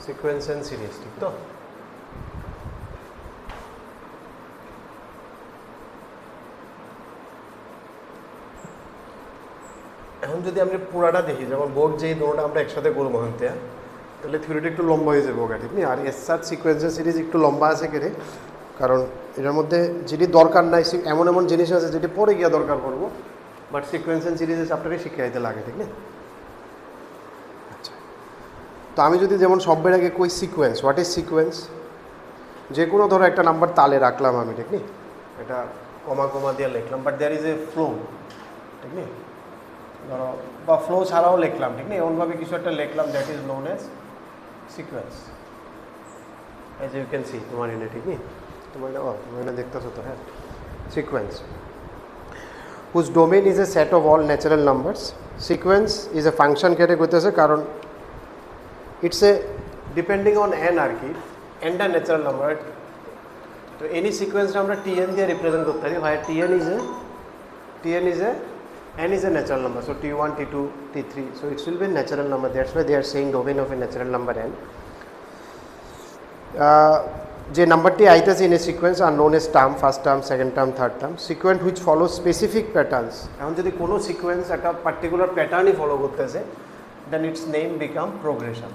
Sequence and series, ঠিক তো? এখন যদি আমরা পুরাটা দেখি, যেমন বোর্ড যেই দুটোটা আমরা একসাথে করবো হতে, তাহলে থিওরিটা একটু লম্বা হয়ে যাবে ওটা, ঠিক না? আর এস আর সিকোয়েন্সের সিরিজ একটু লম্বা আছে কেড়ে, কারণ এটার মধ্যে যেটি দরকার নাই এমন এমন জিনিস আছে যেটি পরে গিয়ে দরকার পড়বো, বাট সিকোয়েন্স এন্ড সিরিজের চ্যাপ্টারে শিখাইতে লাগে, ঠিক না? আচ্ছা, তো আমি যদি যেমন সবের আগে কই সিকোয়েন্স, হোয়াট ইজ সিকোয়েন্স? যে কোনো ধরো একটা নাম্বার তালে রাখলাম আমি, ঠিক না? এটা কমা কমা দিয়ে লিখলাম, but there is a flow, ঠিক না? ধরো বা ফ্লো ছাড়াও লিখলাম, ঠিক না? এমনভাবে কিছু একটা লিখলাম, that is known as sequence, as you can see তোমার এনে, ঠিক না? তোমার এনে দেখতেছো তো, হ্যাঁ, sequence whose domain is a set of all natural numbers. Sequence is a function কেটে করতেছে, কারণ it's a depending on n আর কি, এনটা ন্যাচারাল নাম্বার। তো এনি সিকোয়েন্সটা আমরা টিএন দিয়ে রিপ্রেজেন্ট করতে পারি, ভাই T n is a n is a natural number, so t1, t2, t3, so it will be a natural number. That's why they are saying domain of a natural number n. যে নাম্বারটি আইতেছে in a sequence are known as term, first term, second term, third term. Sequence which follow specific patterns. এখন যদি কোনো sequence একটা particular প্যাটার্নই follow করতেছে, দেন it's name become progression.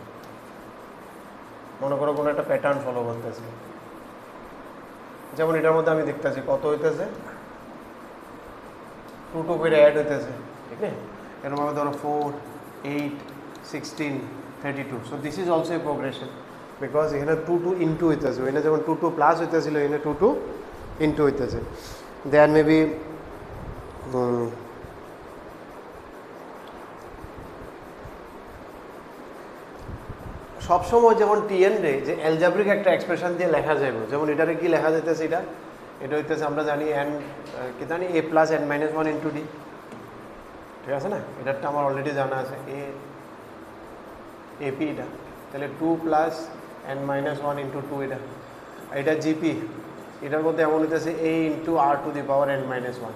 মনে করো কোনো একটা প্যাটার্ন ফলো করতেছে, যেমন এটার মধ্যে আমি দেখতেছি কত হইতেছে, 2 2 করে অ্যাড হইতেছে, ঠিক না? এরকম ভাবে ধরো 4, 8, 16, 32, so this is also a progression, because এখানে 2 2 ইন্টু হইতেছে, এখানে যেমন 2 2 প্লাস হইতেছিল, এখানে 2 2 ইন্টু হইতেছে। দেন মেবি সবসময় যেমন টিএন রে যে অ্যালজাব্রিক একটা এক্সপ্রেশন দিয়ে লেখা যাবে, যেমন এটারে কি লেখা যেতেছে, এটা হইতেছে আমরা জানি এন কি জানি a plus n minus one into d, ঠিক আছে না? এটারটা আমার অলরেডি জানা আছে, এপি এটা, তাহলে 2 plus n minus one into 2 এটা জিপি, এটার মধ্যে এমন হইতেছে a into r to the power n minus one,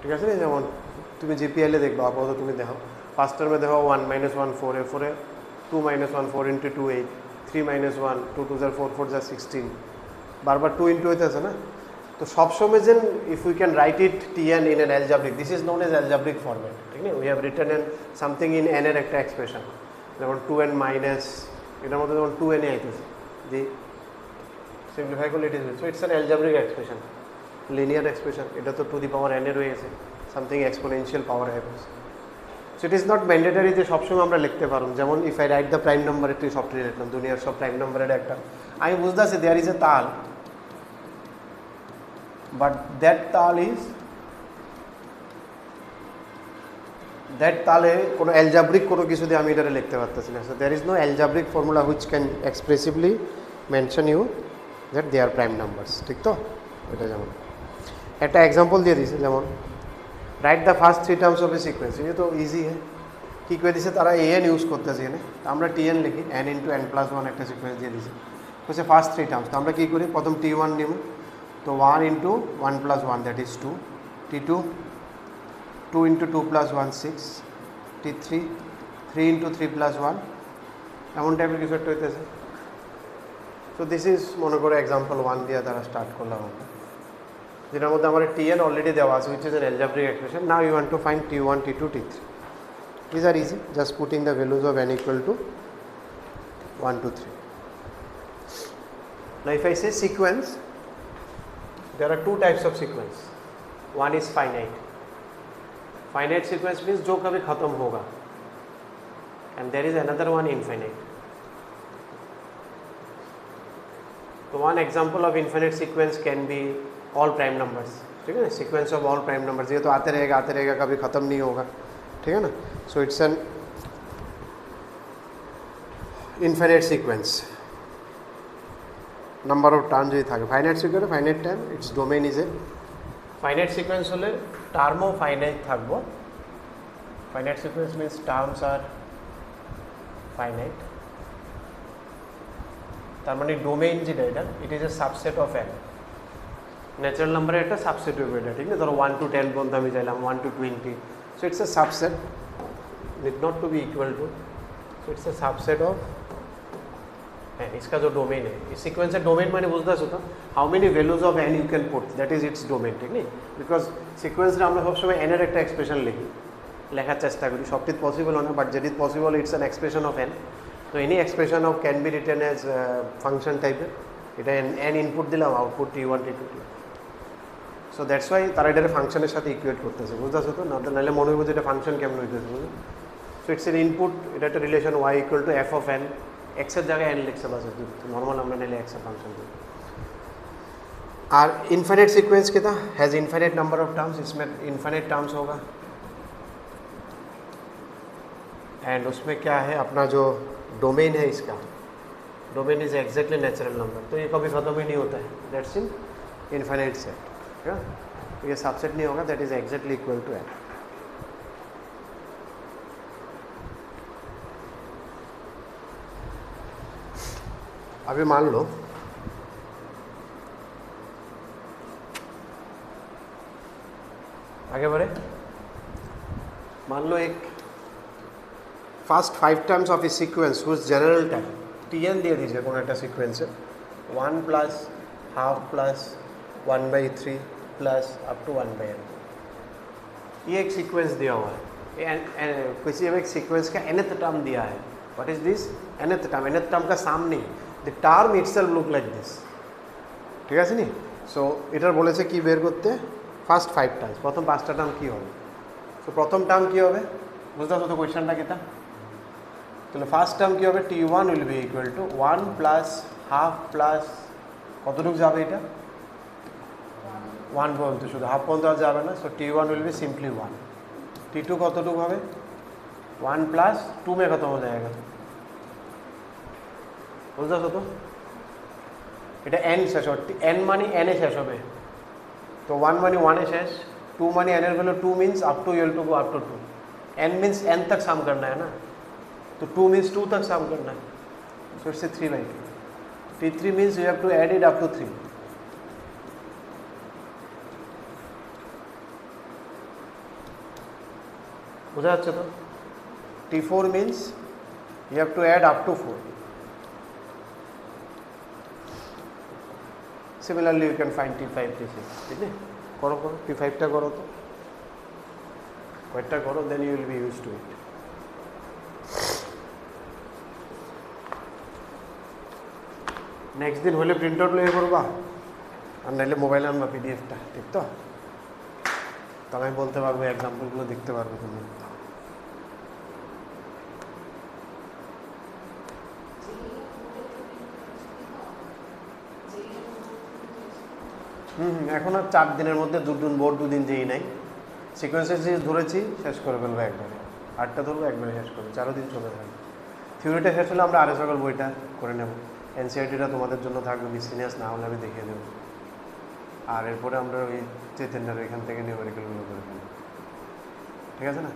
ঠিক আছে না? যেমন তুমি জিপিএলে দেখবা, আপাতত তুমি দেখো ফার্স্ট টার্মে দেখো 1 মাইনাস 1 4, এ 4 2 মাইনাস 1 4 ইন্টু 2 8, 3 মাইনাস 1 2 2 4 4 16, বারবার 2 ইন্টু হইতেছে না? তো সবসময় যেন if we can write it t n in n algebraic, this is known as algebraic format, ঠিক না? We have written n something in n এর একটা এক্সপ্রেশন, যেমন 2n মাইনাস, এটার মধ্যে যেমন 2n এ আইতেছে, দি সিম্পলিফাই করলে it is, so it's an algebraic expression, linear expression, এটা তো টু দি পাওয়ার এন এ রয়েছে, something exponential power haves. So it is not mandatory যে সবসময় আমরা লিখতে পারব, যেমন if I write the prime number, একটি সফটওয়্যার লিখলাম, দুনিয়ার সব প্রাইম নাম্বারের একটা, আমি বুঝতেছি দেয়ার ইজ এ তাল, but that তালে কোনো অ্যালজাব্রিক কোনো কিছু দিয়ে আমি এটারে লিখতে পারতেছি না। So there is no algebraic formula which can expressively mention you that they are prime numbers, ঠিক তো? এটা যেমন একটা এক্সাম্পল দিয়ে দিয়েছে, যেমন write the first 3 terms of a sequence, ये तो ইজি है। কী করে দিছে তারা এন ইউজ করতেছে এখানে, আমরা টিএন লিখি, N into N plus one একটা সিকোয়েন্স দিয়ে দিয়েছে, হচ্ছে ফার্স্ট 3 টার্মস। তো আমরা কী করি, প্রথম T1 নিব, তো 1 into 1 plus 1 that is 2, T2 2 into 2 plus 1 6, T3 3 into 3 plus 1, এমন টাইপের কিছু একটা হইতেছে। সো দিস ইজ মনে করো এক্সাম্পল 1 দিয়ে তারা স্টার্ট করলাম আমরা, যেটার মধ্যে আমার টিএন অলরেডি দেওয়া আছে, which is an algebraic expression. Now you want to find T1, T2, T3. These are easy, just putting the values of n equal to 1 2 3. Now if I say sequence, there are 2 types of sequence. One is finite. Finite sequence means जो कभी खत्म होगा, and there is another one infinite. So one example of infinite sequence can be all prime numbers, ठीक है ना? Sequence of all prime numbers, ये तो आते रहेगा, कभी ख़त्म नहीं होगा, ठीक है ना? So it's an infinite sequence. Number of terms যদি থাকে, finite sequence, finite time, it's domain is a finite sequence হলে টার্মও ফাইনাইট থাকবো। ফাইনাইট সিকোয়েন্স মিনস টার্মস আর ফাইনাইট, তার মানে ডোমেইন যেটা এটা, it is a subset of N, natural নাম্বারের একটা সাবসেট হবে এটা, ঠিক না? ধরো 1 to 10 পর্যন্ত আমি চাইলাম, 1 to 20, so it's a subset, need not to be equal to, so it's a subset of হ্যাঁ इसका जो डोमेन है इस সিকোয়েন্সের ডোমেন মানে বুঝতে পারছো তো how many values of n you can put that is it's domain ঠিক নেই বিকজ সিকোয়েন্সে আমরা সবসময় n এর একটা এক্সপ্রেশন লিখি লেখার চেষ্টা করি সবটি পসিবল হয় না বাট যেটি possible it's an expression of n তো any expression of can be written as function টাইপের এটা n ইনপুট দিলাম output t1 t2 so that's why তারা এটাকে ফাংশনের সাথে ইকুয়েট করতেছে বুঝতে পারছো তো নাহলে মনে হবে যে এটা ফাংশন কেমন হইতেছে বুঝলো সো ইটস এন ইনপুট এটা একটা relation y equal to f of n x এর জায়গায় n লিখছে বাস নর্মাল আমরা নিলে x এর ফাংশন দিই और इन्फिनिट सीक्वेंस कितना has infinite number of terms इसमें इन्फिनिट टर्म्स होगा एंड उसमें क्या है अपना जो डोमेन है इसका domain is exactly natural number तो ये कभी ख़त्म ही नहीं होता है दैट्स इन इन्फिनिट सेट ठीक है ये सबसेट नहीं होगा that is exactly equal to n अभी मान लो आगे बढ़े मान लो एक first 5 terms of a sequence whose general time tn दिए दीजिए कौन एक सीक्वेंस है 1 plus half plus 1/3 plus up to 1/n ये एक सीक्वेंस दिया हुआ है किसी एक सीक्वेंस का nth टर्म दिया है what is this nth term का साम नहीं the term itself look like this ठीक है नी सो এটার বলেছে কি বের করতে ফার্স্ট 5 টার্মস প্রথম 5টা টার্ম কি হবে সো প্রথম টার্ম কি হবে বুঝতে পারছো তো কোশ্চেনটা কিটা তাহলে ফার্স্ট টার্ম কি হবে t1 will be equal two 1 plus half plus কতটুকু যাবে এটা 1 পর্যন্ত শুধু হাফ পর্যন্ত আর যাবে না so t1 will be simply 1 t2 কতটুকু হবে 1 প্লাস 2 में खत्म हो जाएगा বুঝতে পারছো তো এটা n শেষ হবে n মানে n এ শেষ হবে तो 1 मानी 1 है शेष 2 मानी n L value 2 means up to यल to go up to 2 n means n तक सम करना है ना तो 2 मीन्स 2 तक सम करना है so it's 3/2 t3 means you have to add it up to 3 बुझा যাচ্ছে তো t4 means you have to add up to 4 similarly you can find t5 t6 ठीक है करो करो t5 टा करो तो कयटा करो then you will be used to it next दिन হলে প্রিন্ট আউট লয়ে করবা আর নাইলে মোবাইলে আনবা পিডিএফটা ঠিক তো তাহলে আমি বলতে পারবো एग्जांपलগুলো দেখতে পারবে তুমি এখন আর 4 দিনের মধ্যে বোর্ড 2 দিন যেই নাই সিকোয়েন্সের যে ধরেছি শেষ করে ফেলবো একবারে 8টা ধরবো একবারে শেষ করবো 4 দিন চলে যাবে থিওরিটা শেষ হলে আমরা আরএস সকল বইটা করে নেব এনসিআরটিটা তোমাদের জন্য থাকবে মিসলিনিয়াস না হলে আমি দেখিয়ে দেবো আর এরপরে আমরা ওই চৈতন্যের এখান থেকে নিউমেরিক্যালগুলো করে ফেলবো ঠিক আছে না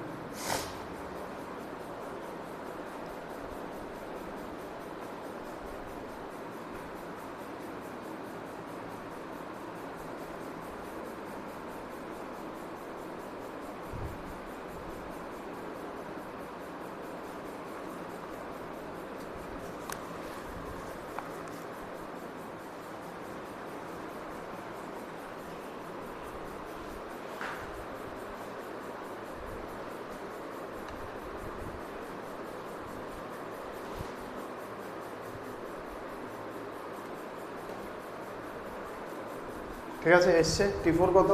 ঠিক আছে এসছে t4 কত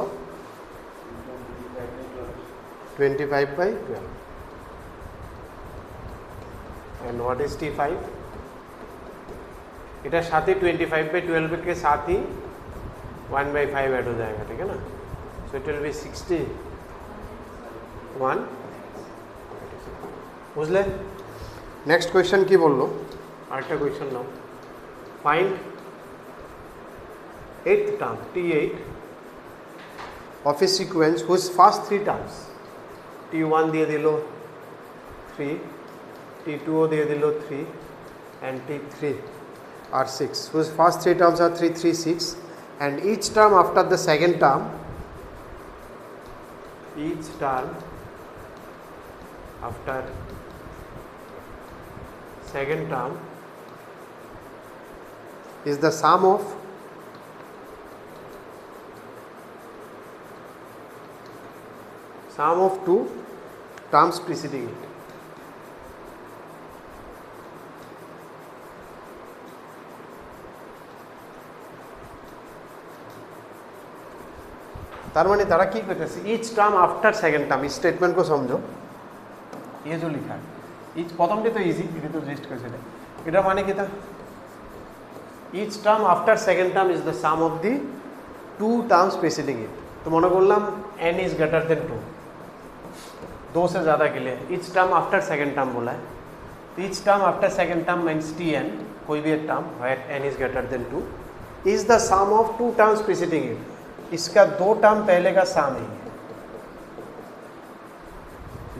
25/12 and what is t5 এটার সাথে 25/12 के साथ ही 1/5 ऐड हो जाएगा ठीक है ना so it will be 61 বুঝলে নেক্সট কোশ্চেন কি বললো আরেকটা question now find 8th term t8 of a sequence whose first 3 terms t1 দিয়ে দিল 3 t2 দিয়ে দিল 3 and t3 are 6 whose first 3 terms are 3 3 6 and each term after the second term after second term is the sum of two terms preceding it. তার মানে তারা কি করতেছে, each term after second term, statement কো সমঝো, ये जो लिखा है ইচ, প্রথমটি তো ইজি, এটা তো রেজিস্ট করেছে, এটা মানে কি তা, each term after second term is the sum of the two terms preceding it. তো মনে করলাম n इज ग्रेटर देन 2, 2 से ज़्यादा के लिए each term after second term बोला है, तो each term after second term means Tn, कोई भी एक term where n is greater than 2 is the sum of 2 terms preceding it. इसका 2 टर्म पहले का सम ही है,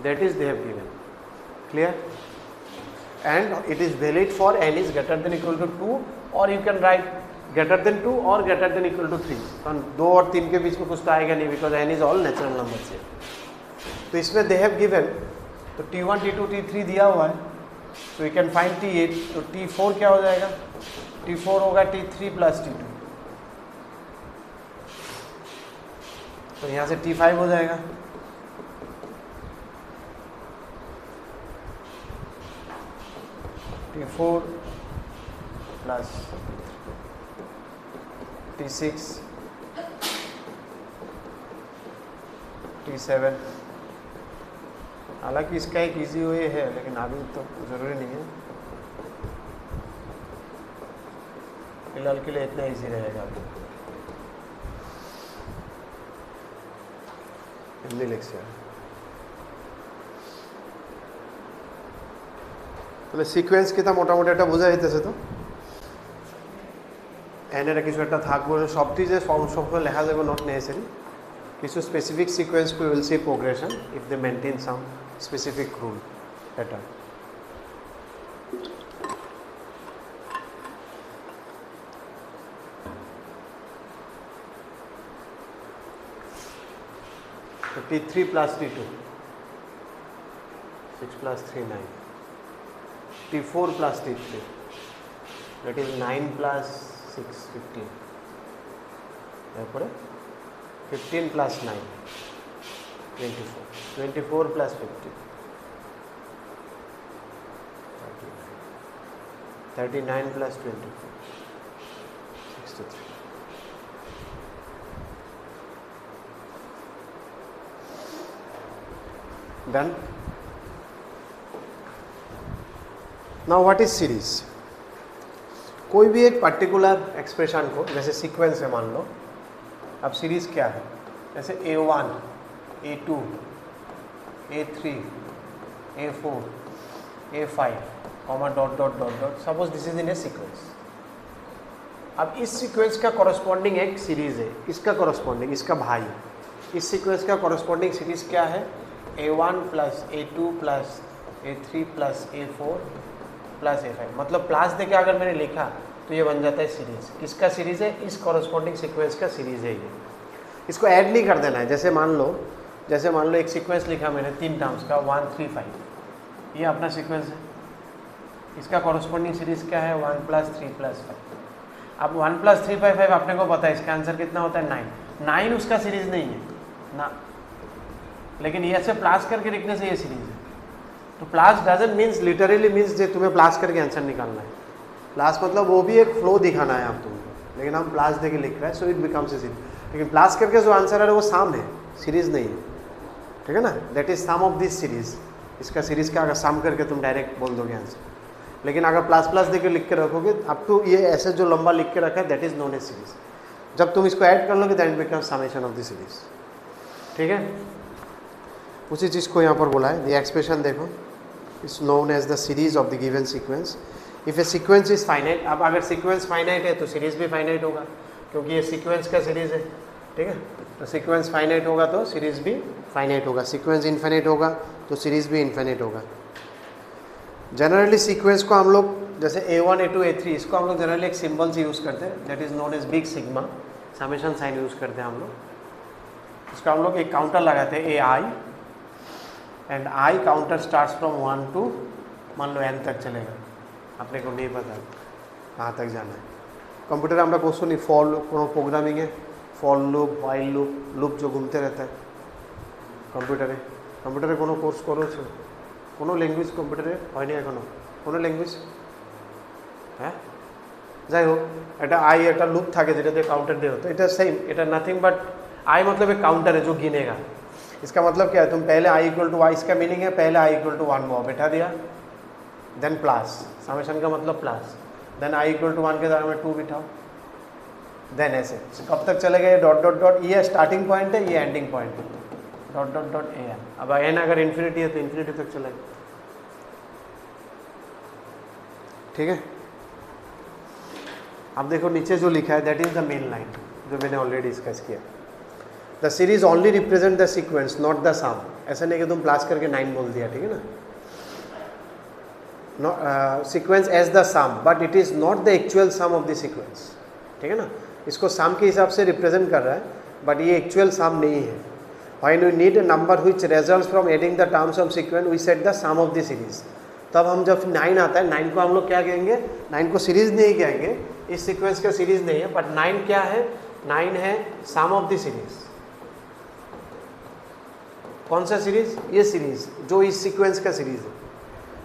that is they have given, clear, and it is valid for n is greater than equal to 2 और you can write greater than 2 और greater than equal to 3, कारण 2 और 3 के बीच में कुछ तो आएगा नहीं, because n is all natural number से। तो इसमें दे हैव गिवन, तो T1 T2 T3 दिया हुआ है, तो यू कैन फाइंड T8, तो T4 क्या हो जाएगा, T4 होगा T3 प्लस T2, तो यहाँ से T5 हो जाएगा, T4 प्लस T6 T7। हालांकि इसका एक इजी वे है, लेकिन अभी तो ज़रूरी नहीं है, फिलहाल के लिए इतना इजी रहेगा। हिंदी लेक्चर তাহলে সিকোয়েন্স কিটা মোটামুটি একটা বোঝা যাইতেছে। তো এনের কিছু একটা থাকবে, সবটি যে সব লেখা যাবে নট নেসেসারি, কিছু specific sequence we will see progression if they maintain some specific rule pattern. So T3 plus T2, 6 plus 3 9, T4 plus T3, that is 9 plus 6 15, therefore 15 plus 9 24, 24 plus 15 39 plus 24 63. Done. Now what is series? कोई भी एक particular expression को, जैसे sequence है मान लो, अब series क्या है, जैसे A1 A2 A3 A4 A5 comma dot dot dot dot, suppose this is in A sequence. अब इस सीक्वेंस का कॉरस्पॉन्डिंग एक सीरीज है, इसका कॉरस्पॉन्डिंग, इसका भाई, इस सीक्वेंस का कॉरस्पॉन्डिंग सीरीज क्या है, A1 plus A2 plus A3 plus A4 plus A5, मतलब प्लस देके अगर मैंने लिखा तो ये बन जाता है सीरीज। किसका सीरीज है, इस कॉरस्पॉन्डिंग सीक्वेंस का सीरीज है ये। इसको ऐड नहीं कर देना है, जैसे मान लो एक सीक्वेंस लिखा मैंने 3 टर्म्स का 1 3 5, ये अपना सीक्वेंस है, इसका कॉरस्पॉन्डिंग सीरीज क्या है 1 प्लस 3 प्लस 5। अब 1 प्लस 3 5 5 अपने को पता है, इसका आंसर कितना होता है 9, 9 उसका सीरीज नहीं है ना, लेकिन ये ऐसे प्लस करके लिखने से ये सीरीज है। तो plus doesn't means literally means जो तुम्हें प्लस करके आंसर निकालना है, प्लस मतलब वो भी एक फ्लो दिखाना है आप तुमको, लेकिन हम प्लस देके लिख रहे हैं, so it becomes a series. लेकिन प्लस करके जो आंसर है वो सम है, सीरीज नहीं है, ठीक है ना, that is sum of this series. इसका सीरीज का अगर सम करके तुम डायरेक्ट बोल दोगे आंसर, लेकिन अगर प्लस प्लस देके लिख के रखोगे अप टू ये ऐसे जो लंबा लिख के रखा है that is known as series. जब तुम इसको ऐड कर लोगे that becomes summation of the series, ठीक है। उसी चीज़ को यहाँ पर बोला है, द एक्सप्रेशन देखो, is known as the series of the given sequence if a sequence is finite. अब अगर सीक्वेंस फाइनाइट है तो सीरीज भी फाइनाइट होगा, क्योंकि ये सीक्वेंस का सीरीज है, ठीक है। तो सीक्वेंस फाइनाइट होगा तो सीरीज भी फाइनाइट होगा, सीक्वेंस इनफाइनाइट होगा तो सीरीज भी इनफाइनाइट होगा। जनरली सीक्वेंस को हम लोग जैसे A1 A2 A3, इसको हम लोग जनरली एक सिंबल से यूज़ करते हैं, that is known as big sigma, summation sign use करते हैं हम लोग। इसका हम लोग एक काउंटर लगाते हैं AI, and I counter starts from 1 to मान लो n तक चलेगा, अपने को नहीं पता कहाँ तक जाना है, कंप्यूटर আমরা কোর্সও নি ফর কোনো প্রোগ্রামিংয়ে for loop while loop loop जो घूमते रहता है কম্পিউটারে কোনো কোর্স করেছো কোনো ল্যাঙ্গুয়েজ কম্পিউটারে হয়নি এখনো কোনো ল্যাঙ্গুয়েজ হ্যাঁ যাই হোক এটা आई একটা লুপ থাকে যেটাতে काउंटर दे होता है এটা सेम এটা नथिंग बट आई मतलब एक काउंटर है जो गिनेगा इसका मतलब क्या है तुम पहले i इक्वल टू वाई इसका मीनिंग है पहले i इक्वल टू 1 बैठा दिया देन प्लस समेशन का मतलब plus then i equal to 1 के जगह में 2 बिठाओ देन ऐसे कब तक चलेगा ये डॉट डॉट डॉट ये स्टार्टिंग पॉइंट है ये एंडिंग पॉइंट है dot dot dot a n अब एन अगर इन्फिनिटी है तो इन्फिनिटी तक चलेगा ठीक है अब देखो नीचे जो लिखा है that is the main line जो मैंने ऑलरेडी डिस्कस किया the series only represent the sequence not the sum ऐसा नहीं कि तुम प्लस करके 9 बोल दिया ठीक है ना sequence as the sum but it is not the actual sum of the sequence ठीक है ना इसको सम के हिसाब से रिप्रेजेंट कर रहा है बट ये एक्चुअल सम नहीं है when we need a number which results from adding the terms of sequence we set the sum of the series तब हम जब 9 आता है 9 को हम लोग क्या कहेंगे 9 को सीरीज नहीं कहेंगे इस सीक्वेंस का सीरीज नहीं है बट 9 क्या है 9 है सम ऑफ द सीरीज कौन सा सीरीज ये सीरीज जो इस सीक्वेंस का सीरीज है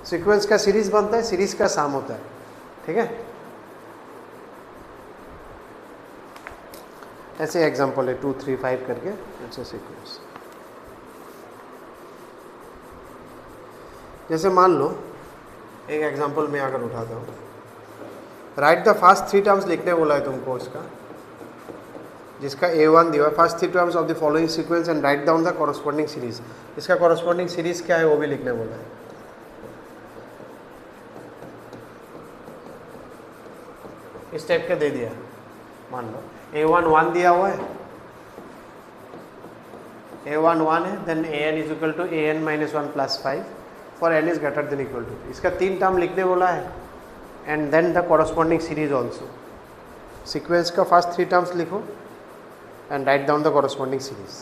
सीक्वेंस का सीरीज बनता है सीरीज का सम होता है ठीक है ऐसे एग्जांपल है 2 3 5 करके ऐसे सीक्वेंस जैसे मान लो एक एग्जांपल मैं अगर उठाता हूँ राइट द फर्स्ट 3 टर्म्स लिखने बोला है तुमको इसका जिसका A1 दिया है first 3 terms of the following sequence and write down the corresponding series इसका कॉरस्पॉन्डिंग सीरीज क्या है वो भी लिखने बोला है इस टाइप का दे दिया मान लो A1 1 दिया हुआ है A1 1 है then AN is equal to AN minus 1 plus 5 for n is greater than equal to इसका 3 टर्म लिखने बोला है and then the corresponding series also sequence का फर्स्ट 3 टर्म्स लिखो and write down the corresponding series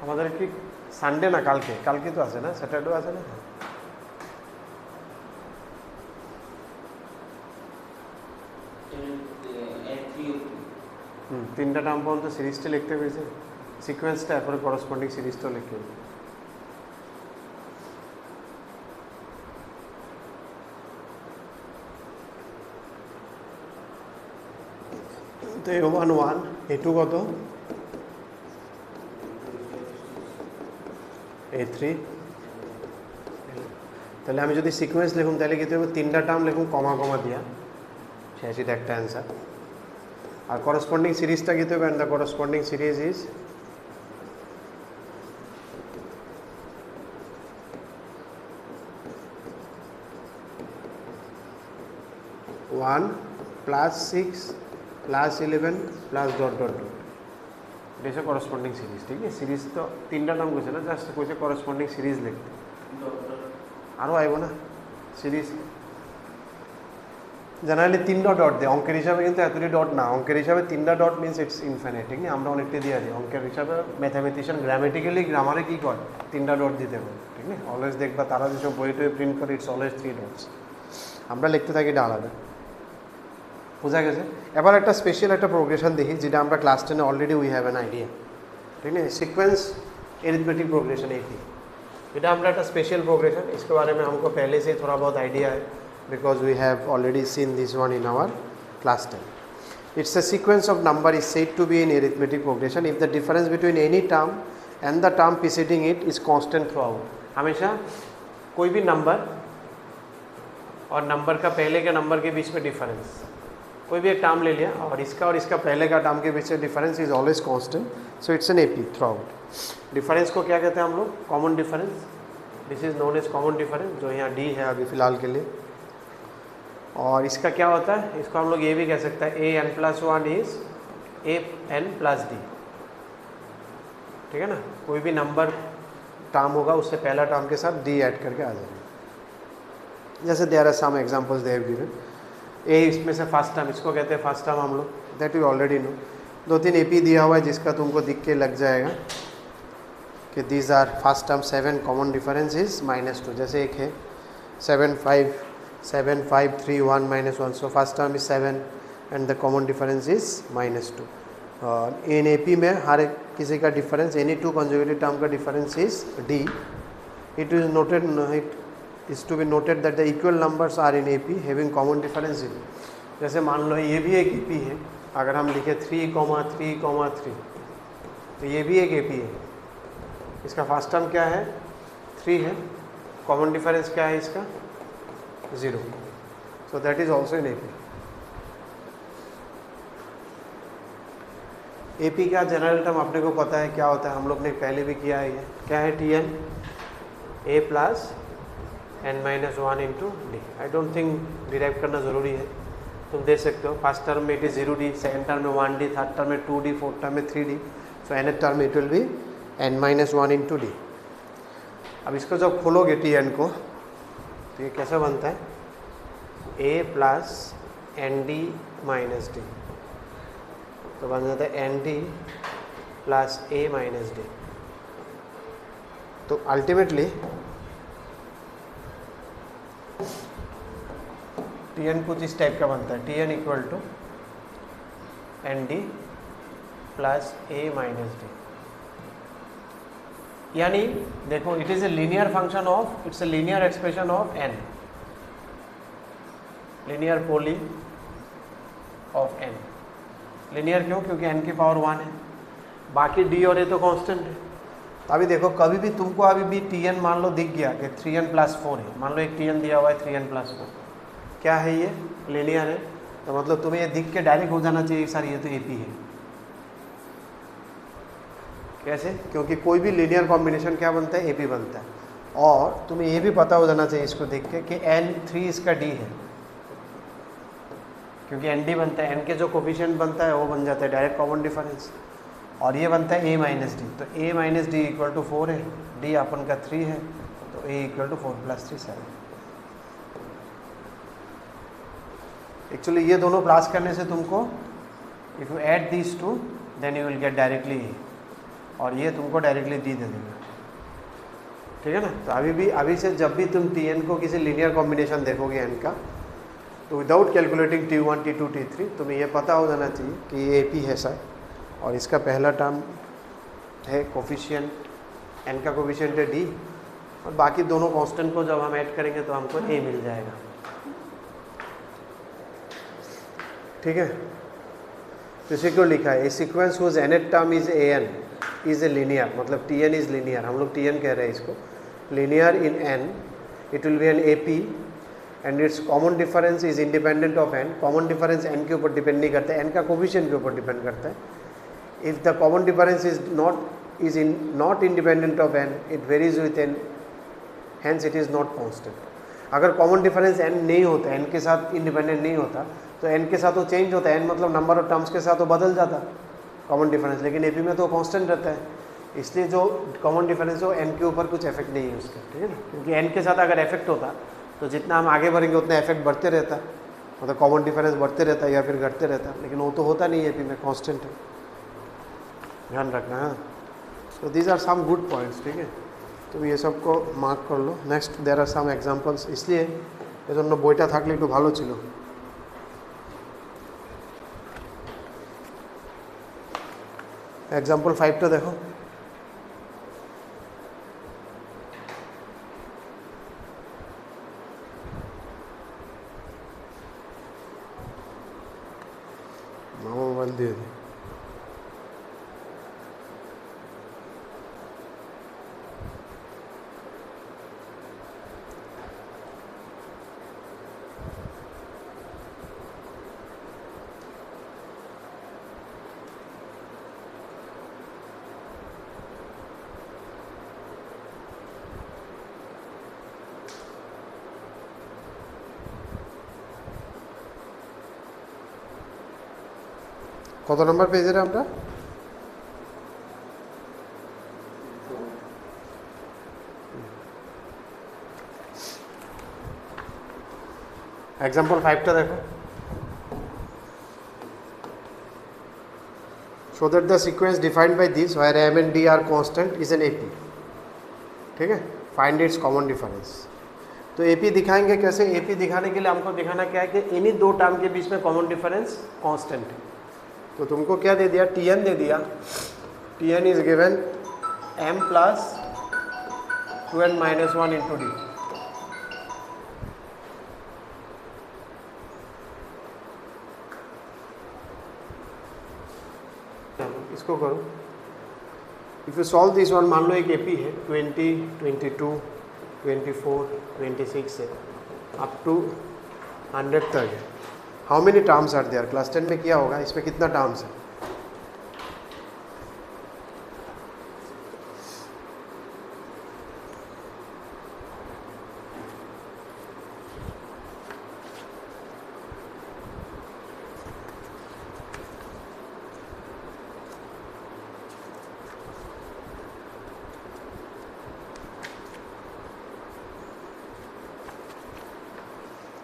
আমাদের কি Sunday না কালকে কালকে তো আছে না স্যাটারডে আছে না তিনটা টার্ম পর্যন্ত সিরিজটা লিখতে পেরেছে সিকোয়েন্সটা এরপরে করসপন্ডিং সিরিজটাও লিখতে হবে তো A1 1 A2 কত A3 তাহলে আমি যদি সিকোয়েন্স লিখুম তাহলে কি হবে তিনটা টার্ম লিখুম কমা কমা দিয়া 86 একটা অ্যান্সার আর করসপন্ডিং সিরিজটা কি হবে and the corresponding series is 1 plus 6 plus 11 plus dot dot dot जैसे करस्पॉन्डिंग सीरीज ठीक है सीरीज तो तीन नाम कैसे ना जस्ट कैसे करस्पॉन्डिंग सीरीज लिखते और आएगा ना सीरीज जनरली तीन डॉट दे अंकेर हिसाब से क्योंकि एतटी डॉट ना अंकेर हिसाब से तीन डॉट मीन्स इट्स इनफाइनाइट ठीक है আমরা অনেকটা দিয়ে দিই अंकेर हिसाब से मैथमेटिशियन ग्रामेटिकली ग्रामारे की कर तीनटा डॉट दीते हैं ठीक है अलवेज देखबा तारा जो सब বইতে প্রিন্ট করে इट्स অলওয়েজ 3 डॉट्स আমরা লিখতে থাকি এটা আলাদা বুঝা গেছে এবার একটা স্পেশাল একটা প্রোগ্রেশন দেখি যেটা আমরা class 10 already we have an idea ठीक है सीक्वेंस एरिथमेटिक प्रोग्रेशन एक ही এটা আমরা একটা স্পেশাল प्रोग्रेशन इसके बारे में हमको पहले से थोड़ा बहुत आइडिया है because we have already seen this one in our class 10 it's a sequence of number is said to be in arithmetic progression if the difference between any term and the term preceding it is constant throughout हमेशा कोई भी number और number का पहले के number के बीच में डिफरेंस कोई भी एक टर्म ले लिया और इसका पहले का टर्म के बीच में difference is always constant so it's an AP throughout difference को क्या कहते हैं हम लोग common difference this is known as common difference जो यहाँ डी है अभी फिलहाल के लिए और इसका क्या होता है, इसको हम लोग ये भी कह सकते हैं a n plus one is a n plus d, ठीक है ना। कोई भी नंबर टर्म होगा उससे पहला टर्म के साथ डी ऐड करके आ जाएगा। जैसे there are some examples they have given, ए इसमें से फर्स्ट टर्म, इसको कहते हैं फर्स्ट टर्म हम लोग, that you already know. 2-3 AP दिया हुआ है जिसका तुमको दिख के लग जाएगा कि these are first term 7, common difference is -2। जैसे एक है 7 5 7 5 3 1 -1, so first term is 7 and the common difference is -2। इन एपी में हर एक किसी का डिफरेंस, एनी 2 कंसेक्यूटिव टर्म का difference is d. It is noted, it is to be noted that the equal numbers are in AP having common difference 0। जैसे मान लो ये भी एक एपी है, अगर हम लिखे 3,3,3, तो ये भी एक एपी है। इसका फर्स्ट टर्म क्या है, 3 है, कॉमन डिफरेंस क्या है इसका, 0, so that is also in AP. AP का जनरल टर्म अपने को पता है क्या होता है, हम लोग ने पहले भी किया है, ये क्या है, t n a plus n minus 1 into d. I don't think derive करना ज़रूरी है, तुम दे सकते हो। फर्स्ट टर्म में it is 0D, second term में 1D, थर्ड टर्म में 2D, फोर्थ टर्म में 3D, सो nth टर्म में it will be n minus 1 into D. अब इसको जब खोलोगे टी एन को तो ये कैसे बनता है, a plus n d minus d, तो बन जाता है n d plus a minus d. तो अल्टीमेटली टी एन कुछ इस टाइप का बनता है, t n equal to n d plus a minus d. यानी देखो, it is a linear function of, it's a linear expression of n, linear poly of n. Linear क्यों, क्योंकि N की पावर 1 है, बाकी डी और ए तो कांस्टेंट है। तो अभी देखो, कभी भी तुमको अभी भी टी एन मान लो दिख गया कि 3n प्लस 4 है, मान लो एक टी एन दिया हुआ है 3n प्लस 4, क्या है ये, लीनियर है, तो मतलब तुम्हें ये दिख के डायरेक्ट हो जाना चाहिए सर ये तो एपी है। कैसे, क्योंकि कोई भी लीनियर कॉम्बिनेशन क्या बनता है, एपी बनता है। और तुम्हें ये भी पता हो जाना चाहिए इसको देख के कि n3 इसका डी है, क्योंकि एन डी बनता है, एन के जो कोफिशिएंट बनता है वो बन जाता है डायरेक्ट कॉमन डिफरेंस, और ये बनता है ए माइनस डी, तो a minus d equal to 4 है, डी अपन का 3 है, तो a equal to 4 plus 3 7। Actually ये दोनों प्लस करने से तुमको, if you add these two then you will get directly a, और ये तुमको डायरेक्टली डी दे देगा, ठीक है ना। तो अभी से जब भी तुम टी एन को किसी लीनियर कॉम्बिनेशन देखोगे एन का, तो without calculating T1, T2, T3 तुम्हें ये पता हो जाना चाहिए कि ये AP है सर, और इसका पहला टर्म है कोफिशिएंट, n का कोफिशिएंट है D, और बाकी दोनों कांस्टेंट को जब हम ऐड करेंगे तो हमको A मिल जाएगा, ठीक है। तो इसे क्यों लिखा है, a sequence whose nth term is an is a linear, मतलब Tn इज लीनियर, हम लोग Tn कह रहे हैं इसको, linear in n, it will be an AP and its common difference is independent of n। Common difference n के ऊपर depend नहीं करता है, n का कोफिशिएंट के ऊपर डिपेंड करता है। If the common difference is not independent of n, it varies with n, hence it is not constant. अगर कॉमन डिफरेंस n नहीं होता, n के साथ इंडिपेंडेंट नहीं होता, तो n के साथ वो चेंज होता है, n मतलब नंबर ऑफ टर्म्स के साथ वो बदल जाता कॉमन डिफरेंस, लेकिन एपी में तो कांस्टेंट रहता है, इसलिए जो कॉमन डिफरेंस हो n के ऊपर कुछ इफेक्ट नहीं है उसका, ठीक है ना। क्योंकि n के साथ अगर इफेक्ट होता तो जितना हम आगे बढ़ेंगे उतना इफेक्ट बढ़ते रहता, मतलब कॉमन डिफरेंस बढ़ते रहता या फिर घटते रहता, लेकिन वो तो होता नहीं है, एपी में कांस्टेंट है, ध्यान रखना है। तो these are some good points, ठीक है, तुम ये सबको मार्क कर लो। Next there are some examples, इसलिए এজন্য বইটা থাকলে একটু ভালো ছিল। एग्जाम्पल 5টা देखो, मामा मोबाइल दिए थे। কত নম্বর পেজে আমরা? एग्जाम्पल 5টা देखो। So that the sequence defined by this where m and d are constant is an AP, ठीक है। Find its common difference. तो AP दिखाएंगे कैसे? AP दिखाने के लिए हमको दिखाना क्या है कि इन्हीं दो टर्म के बीच में कॉमन डिफरेंस कांस्टेंट है। तो तुमको क्या दे दिया? Tn दे दिया। Tn is given m plus 2n minus 1 into D. इसको करो। If you solve this one, मान लो एक एपी है 20, 22, 24, 26 से अप टू 100 तक है। How many terms are there? Class 10 में किया होगा। इसमें कितना टर्म्स है?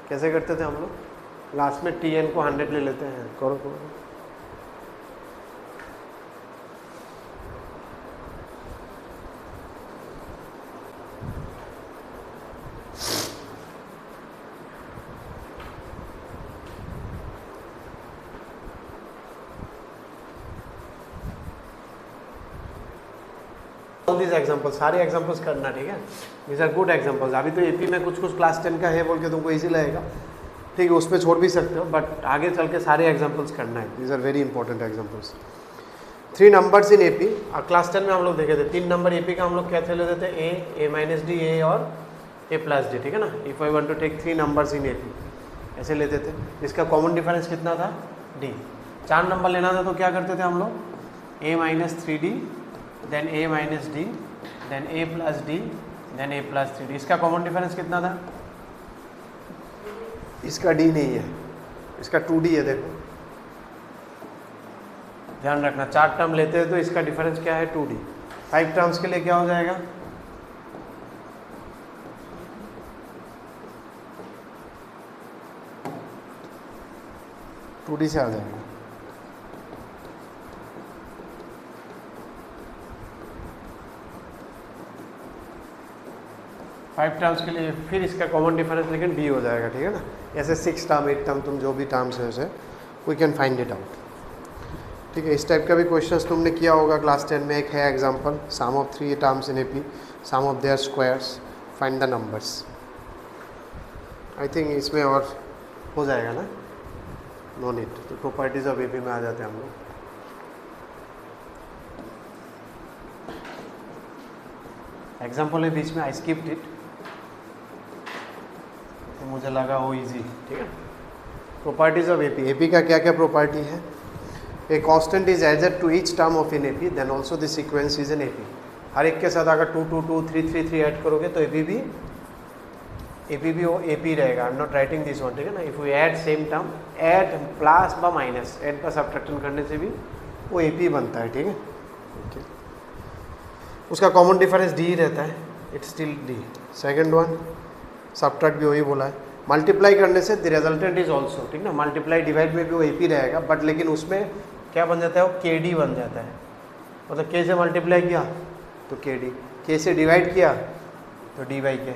कैसे करते थे हम लोग? लास्ट में Tn को 100 ले लेते हैं। करो करो। ऑल दिस एग्जाम्पल, सारे एग्जाम्पल्स करना, ठीक है। This are good examples. अभी तो एपी में कुछ कुछ क्लास 10 का है बोल के तुमको इजी लगेगा, ठीक है, उस पर छोड़ भी सकते हो, बट आगे चल के सारे एग्जाम्पल्स करना है। This are very important examples. 3 numbers in AP. Class 10 में हम लोग देखे थे 3 नंबर एपी का हम लोग कैसे लेते थे? ए माइनस डी, ए और ए प्लस डी, ठीक है ना। If I want to take 3 numbers in AP, ऐसे लेते थे। इसका कॉमन डिफरेंस कितना था? डी। 4 नंबर लेना था तो क्या करते थे हम लोग? ए minus 3D, then A minus D, then a plus D, then a plus 3D। इसका कॉमन डिफरेंस कितना था? इसका डी नहीं है, इसका 2D है। देखो ध्यान रखना, 4 टर्म लेते हैं तो इसका डिफरेंस क्या है? 2D। 5 टर्म्स के लिए क्या हो जाएगा? टू डी से आ जाएगा। फाइव टर्म्स के लिए फिर इसका कॉमन डिफरेंस लेकिन डी हो जाएगा, ठीक है ना। ऐसे 6 टर्म 8 टर्म तुम जो भी टर्म्स है उसे we can find it out, ठीक है। इस टाइप का भी क्वेश्चंस तुमने किया होगा क्लास 10 में। एक है example, some of 3 terms in AP, some of their squares, find the numbers. I think इसमें और हो जाएगा ना, नो नीड। तो प्रॉपर्टीज ऑफ एपी में आ जाते हैं हम लोग। एग्जाम्पल है बीच में, आई स्किप्ड इट, तो मुझे लगा वो इजी, ठीक है। Properties of AP. एपी का क्या क्या प्रॉपर्टी है? A constant is added to each term of in AP, then also the sequence is an AP. हर एक के साथ अगर 2 2 2 3 3 3 ऐड करोगे तो एपी भी वो एपी रहेगा। I am not writing this one, ठीक है ना। If you add same term, add plus व माइनस, ऐड पर सब्ट्रैक्शन करने से भी वो एपी बनता है, ठीक है। उसका कॉमन डिफरेंस डी ही रहता है, it's still D. Second one, subtract भी वही बोला है। मल्टीप्लाई करने से द रिजल्टेंट इज ऑल्सो, ठीक ना। मल्टीप्लाई डिवाइड में भी वो एपी रहेगा, बट लेकिन उसमें क्या बन जाता है? वो के डी बन जाता है। मतलब के से मल्टीप्लाई किया तो के डी, के से डिवाइड किया तो डी बाई के।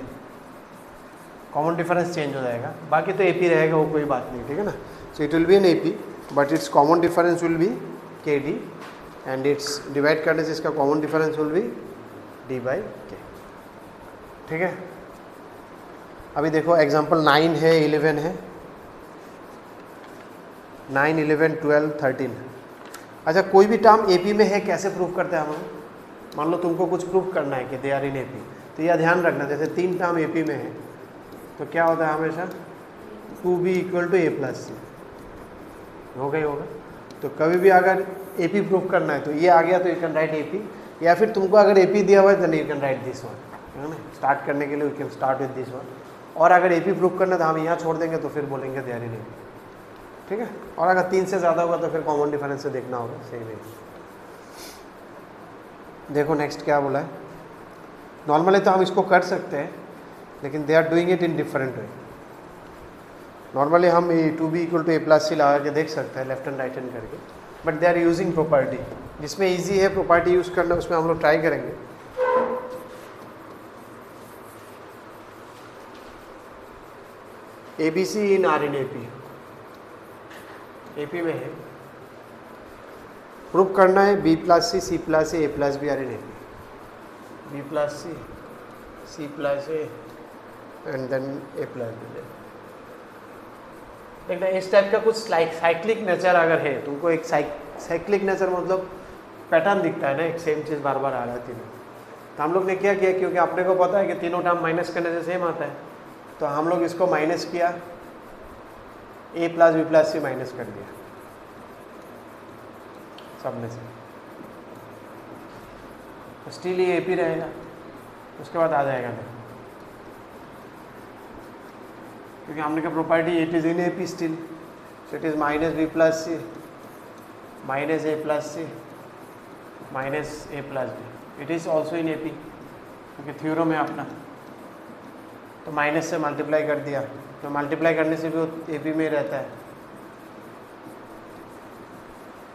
कॉमन डिफरेंस चेंज हो जाएगा, बाकी तो एपी रहेगा, वो कोई बात नहीं, ठीक है ना। So it will be an AP but it's common difference will be के डी, एंड इट्स डिवाइड करने से इसका common difference will be D by के, ठीक है। अभी देखो एग्जांपल 9 है, 11 है, 9, 11, 12, 13। अच्छा, कोई भी टर्म एपी में है, कैसे प्रूव करते हैं हम? मान लो तुमको कुछ प्रूव करना है कि दे आर इन एपी, तो यह ध्यान रखना, जैसे 3 टर्म एपी में है तो क्या होता है हमेशा? 2b equal to a plus c. हो गई होगा। तो कभी भी अगर एपी प्रूव करना है तो ये आ गया तो यू कैन राइट एपी, या फिर तुमको अगर एपी दिया हुआ है तो you can right this one, है ना। स्टार्ट करने के लिए you can start with this one, और अगर एपी प्रूव करना है तो हम यहाँ छोड़ देंगे तो फिर बोलेंगे दे आर इन एपी, ठीक है। और अगर 3 से ज़्यादा होगा तो फिर कॉमन डिफरेंस से देखना होगा, सेम है। देखो नेक्स्ट क्या बोला है। नॉर्मली तो हम इसको कर सकते हैं, लेकिन they are doing it in different way. Normally हम ए two b equal to a plus c लगा के देख सकते हैं लेफ्ट एंड राइट हैंड करके, but they are using property. जिसमें इजी है प्रॉपर्टी यूज़ करना, उसमें हम लोग ट्राई करेंगे। A b c in are in A p, a P में है, प्रूफ करना है b plus c plus a plus b are in A P, b plus c plus a and then a plus b. देखना इस type का कुछ cyclic nature अगर है, तुमको एक साइक्लिक नेचर मतलब पैटर्न दिखता है ना, एक सेम चीज़ बार बार आ रहा है तीनों। तो हम लोग ने क्या किया, क्योंकि आपने को पता है कि तीनों टर्म माइनस करने से सेम आता है, तो हम लोग इसको माइनस किया, ए plus b plus c minus कर दिया सब में से, स्टिल ये ए पी रहेगा। उसके बाद आ जाएगा देखो, क्योंकि हमने क्या property it is in A P still, so it is minus b plus c minus a plus c minus a plus b, it is also in A P, क्योंकि थ्योरम है अपना। तो माइनस से मल्टीप्लाई कर दिया, तो multiply करने से भी वो ए पी में रहता है।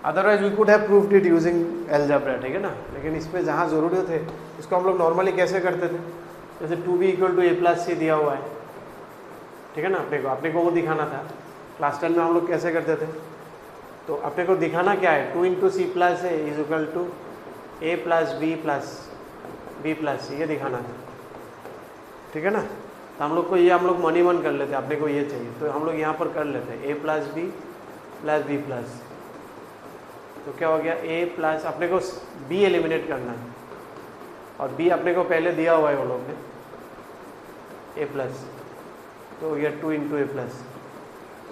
Otherwise we could have proved it using algebra, ठीक है ना। लेकिन इस पर जहाँ ज़रूरत है, इसको हम लोग नॉर्मली कैसे करते थे, जैसे two b equal to a plus c दिया हुआ है, ठीक है ना। अपने को वो दिखाना था। क्लास 10 में हम लोग कैसे करते थे, तो अपने को दिखाना क्या है, 2 into c plus a is equal to a plus b plus c, ये दिखाना था, ठीक है ना। तो हम लोग को ये हम लोग मनी मन कर लेते, अपने को ये चाहिए तो हम लोग यहाँ पर कर लेते हैं ए प्लस बी प्लस, तो क्या हो गया ए प्लस, अपने को बी एलिमिनेट करना है और बी अपने को पहले दिया हुआ है वो लोग ने ए प्लस, तो ये 2 इंटू ए प्लस।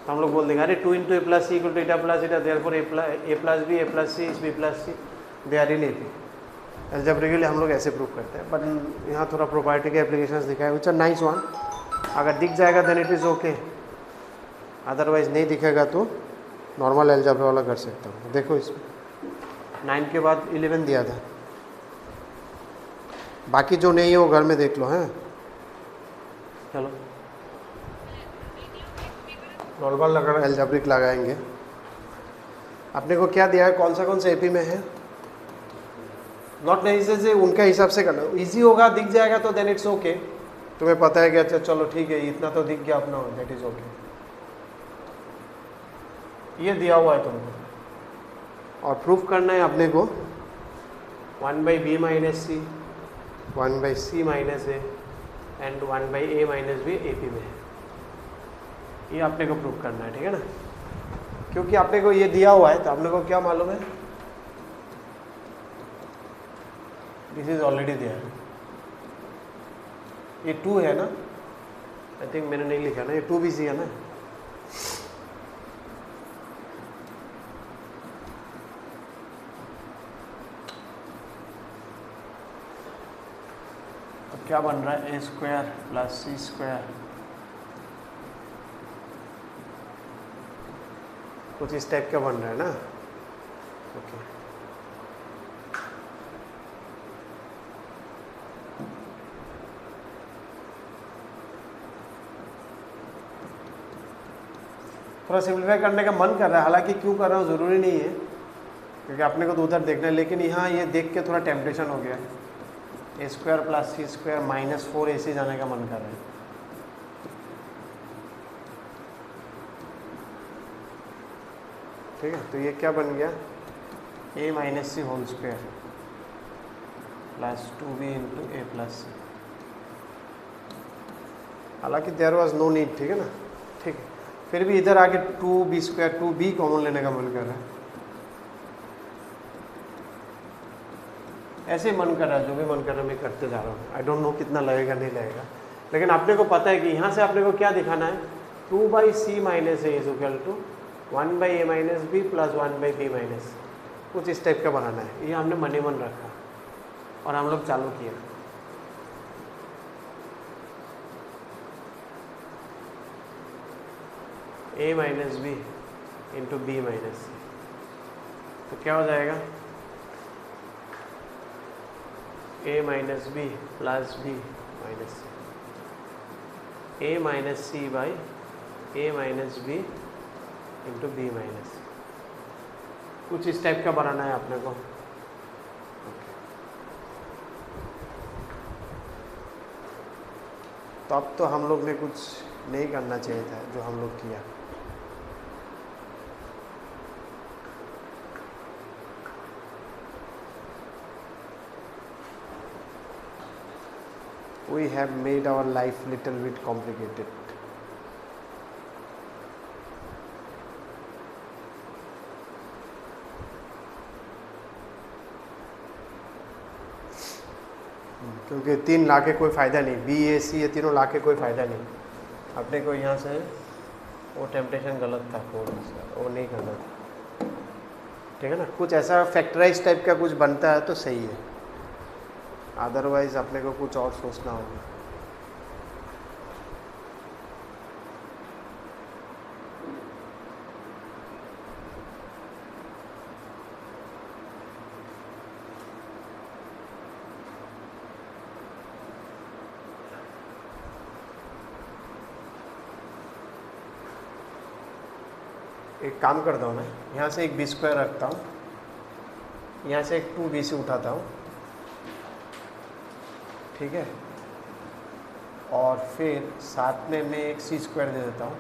तो हम लोग बोल देंगे अरे 2 into a plus c equal to eta plus eta, therefore a plus b plus c they are in A P. Algebraically हम लोग ऐसे प्रूव करते हैं, बट यहाँ थोड़ा प्रॉपर्टी के एप्लीकेशंस दिखाए, विच आर नाइस वन। अगर दिख जाएगा then it is okay, otherwise नहीं दिखेगा तो नॉर्मल अलजेब्रा वाला कर सकता हूँ। देखो इसमें 9 के बाद 11 दिया था, बाकी जो नहीं है वो घर में देख लो, हैं। चलो नॉर्मल अगर अलजेब्रिक लगाएंगे, अपने को क्या दिया है, कौन सा एपी में है, नॉट नेसेसरी उनका हिसाब से करना, इजी होगा, दिख जाएगा तो देन इट्स ओके। तुम्हें पता है कि अच्छा चलो ठीक है इतना तो दिख गया अपना, दैट इज ओके। ये दिया हुआ है तुमको और प्रूफ करना है अपने को 1 by b minus c 1 by c minus a and 1 by a minus b A P में है, ये आपने को प्रूफ करना है, ठीक है ना। क्योंकि आपने को ये दिया हुआ है तो आपने को क्या मालूम है, दिस इज ऑलरेडी देयर। ये 2 है ना, आई थिंक मैंने नहीं लिखा ना, ये 2 BC है ना। अब क्या बन रहा है, ए स्क्वायर प्लस सी स्क्वायर, कुछ इस टाइप का बन रहा है ना, ओके। थोड़ा सिंप्लीफाई करने का मन कर रहा है, हालांकि क्यों कर रहा हूँ ज़रूरी नहीं है, क्योंकि अपने को तो उधर देखना है, लेकिन यहाँ ये देख के थोड़ा टेम्पटेशन हो गया, ए स्क्वायर प्लस सी स्क्वायर माइनस 4AC जाने का मन कर रहा है। ठीक है, तो ये क्या बन गया, a minus c whole square plus 2b into a plus c. हालांकि देयर वाज नो नीड, ठीक है ना, ठीक है। फिर भी इधर आके 2b स्क्वायर 2b कॉमन लेने का मन कर रहा है, ऐसे ही मन कर रहा है, जो भी मन कर रहा है मैं करते जा रहा हूँ। आई डोंट नो कितना लगेगा नहीं लगेगा, लेकिन आपने को पता है कि यहाँ से आपने को क्या दिखाना है, 2 by c minus a is equal to 1 by a minus b plus 1 by b minus, कुछ इस टाइप का बनाना है। ये हमने मन ही मन रखा और हम लोग चालू किया। A minus b into b minus c, तो क्या हो जाएगा a minus b plus b minus c, a minus c by a minus b into b minus c. कुछ इस टाइप का बनाना है अपने को। तो अब तो हम लोग ने कुछ नहीं करना चाहिए था जो हम लोग किया। We have made our life little bit complicated. क्योंकि 3 ला के कोई फ़ायदा नहीं, बी ए सी ये तीनों ला के कोई फ़ायदा नहीं। अपने को यहाँ से वो टेम्पटेशन गलत था, वो नहीं करना था, ठीक है ना। कुछ ऐसा फैक्टराइज टाइप का कुछ बनता है तो सही है, अदरवाइज अपने को कुछ और सोचना होगा। एक काम करता हूँ मैं, यहाँ से एक बी स्क्वायर रखता हूँ, यहाँ से एक 2bc उठाता हूँ, ठीक है, और फिर साथ में मैं एक सी स्क्वायर दे देता हूँ,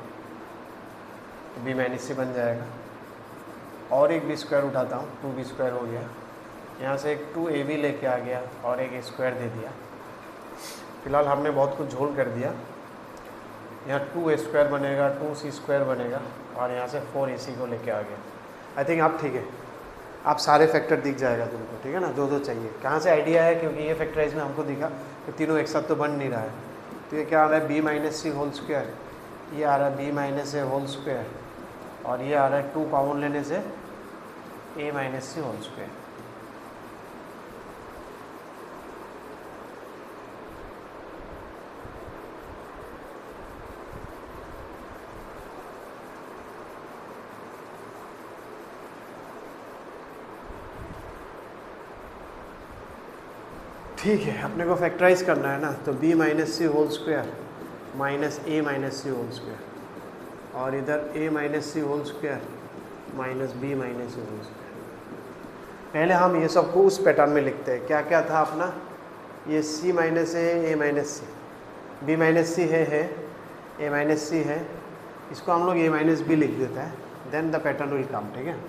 तो बी माइनस सी बन जाएगा, और एक बी स्क्वायर उठाता हूँ, 2b स्क्वायर हो गया, यहाँ से एक 2ab लेके आ गया और एक a स्क्वायर दे दिया। फिलहाल हमने बहुत कुछ झोल कर दिया, यहाँ 2a स्क्वायर बनेगा, 2c स्क्वायर बनेगा, और यहाँ से 4ac को लेके आ गया। आई थिंक आप ठीक है, आप सारे फैक्टर दिख जाएगा तुमको, ठीक है ना, जो चाहिए। कहाँ से आइडिया है, क्योंकि ये फैक्टराइज में हमको दिखा कि तीनों एक साथ तो बन नहीं रहा है, तो ये क्या आ रहा है, B minus c whole square, ये आ रहा है बी माइनस ए होल स्क्वायर, और ये आ रहा है 2 कॉमन लेने से ए माइनस सी होल स्क्वायर। ठीक है, अपने को फैक्टराइज करना है ना, तो b minus c whole square minus a minus c whole square, और इधर a minus c whole square minus b minus c whole square. पहले हम ये सब को उस पैटर्न में लिखते हैं। क्या क्या था अपना, ये c माइनस है, a minus c, b minus c है, a माइनस सी है, इसको हम लोग a माइनस बी लिख देता है, then the pattern will come, ठीक है।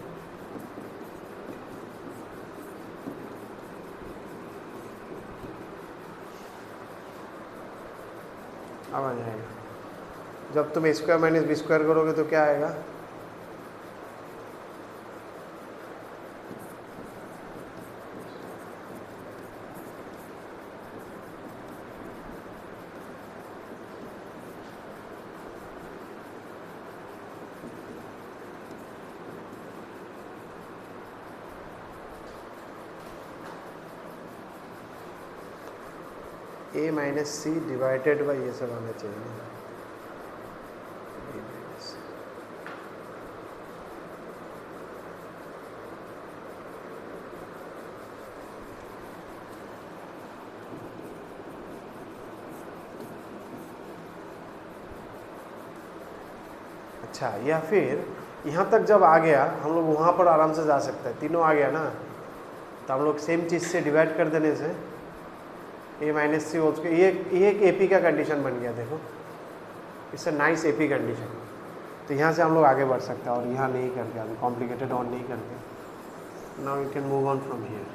अब आ जाएगा, जब तुम a square minus b square करोगे तो क्या आएगा, a minus c divided by ये सब आना चाहिए। अच्छा, या फिर यहाँ तक जब आ गया हम लोग वहाँ पर आराम से जा सकते हैं, तीनों आ गया ना, तो हम लोग सेम चीज़ से डिवाइड कर देने से ए माइनस सी होल स्क्वायर, ये एक एपी का कंडीशन बन गया। देखो, it's a nice AP condition. तो यहाँ से हम लोग आगे बढ़ सकते हैं, और यहाँ नहीं करके अभी कॉम्प्लिकेटेड और नहीं करके, now you can move on from here.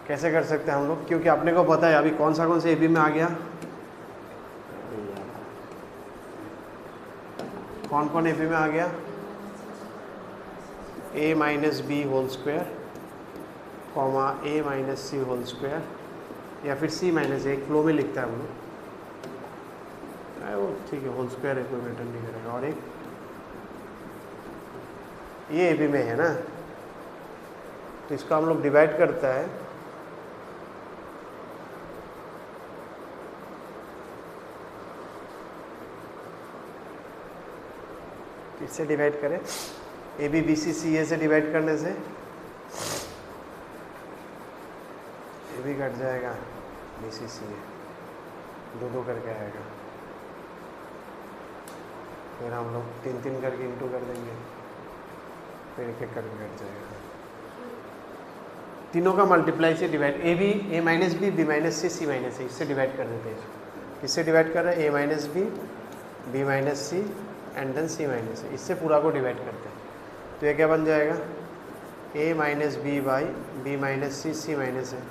कैसे कर सकते हैं हम लोग, क्योंकि अपने को पता है अभी कौन से एपी में आ गया, कौन कौन एपी में आ गया, a minus b whole square comma a minus c whole square, या फिर सी माइनस ए, फ्लो में लिखता है हम लोग, वो ठीक है, होल स्क्वायर है, कोई मैटर नहीं करेगा। और एक ये ए बी में है ना, तो इसको हम लोग डिवाइड करता है किससे डिवाइड करें, ए बी बी सी सी ए से डिवाइड करने से ए भी कट जाएगा, बी सी सी ए दो दो करके आएगा, फिर हम लोग तीन तीन करके इंटू कर देंगे, फिर एक एक करके कट जाएगा। तीनों का मल्टीप्लाई से divide, a b a minus b minus c minus a, इससे डिवाइड कर देते हैं इसको। इससे डिवाइड कर रहे हैं a minus b minus c and then c minus a, इससे पूरा को डिवाइड करते हैं। तो ये क्या बन जाएगा, a minus b by b minus c minus a.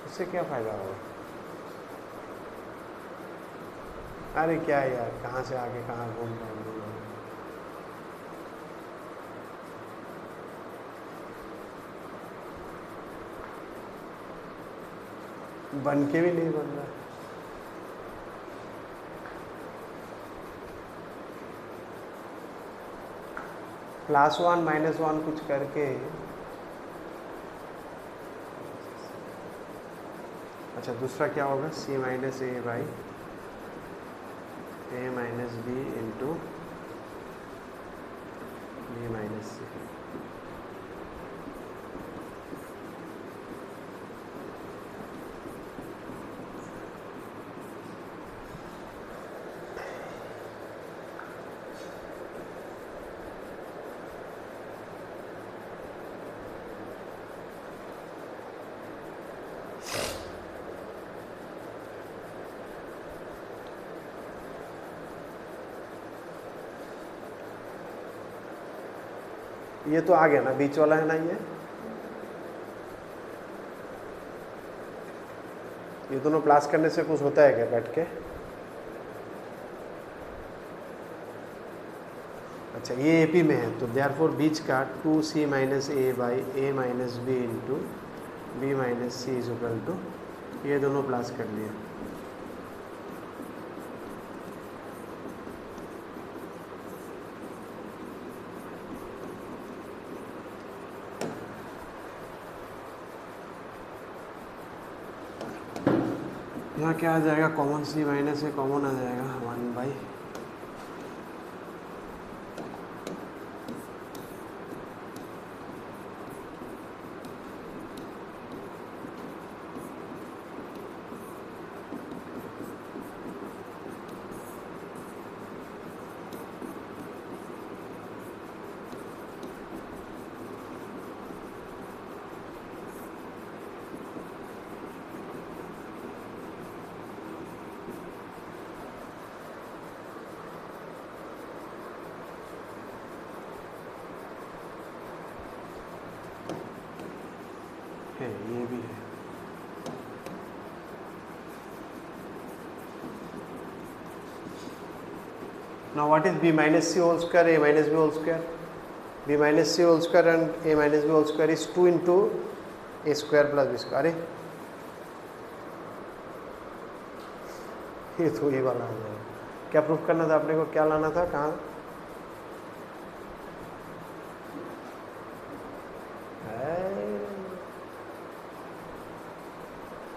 इससे क्या फ़ायदा होगा? अरे क्या यार, कहाँ से आगे कहाँ घूम रहे हैं। बन के भी नहीं बन रहा। +1 -1 कुछ करके, अच्छा दूसरा क्या होगा, c minus a by a minus b into b minus c. ये तो आ गया ना, बीच वाला है ना, ये दोनों प्लस करने से कुछ होता है क्या बैठ के? अच्छा ये एपी में है, तो देयरफॉर बीच का 2c minus a by a minus b into b minus c is equal to, ये दोनों प्लस कर लिए। यहाँ क्या आ जाएगा, common c minus a common आ जाएगा 1 बाई है, ये भी है। Now what is b minus c whole square, a minus b whole square? b minus c whole square and a minus b whole square is 2 into a square plus b square। अरे ये तो ये वाला आ जाएगा। क्या proof करना था आपने को, क्या लाना था, कहाँ?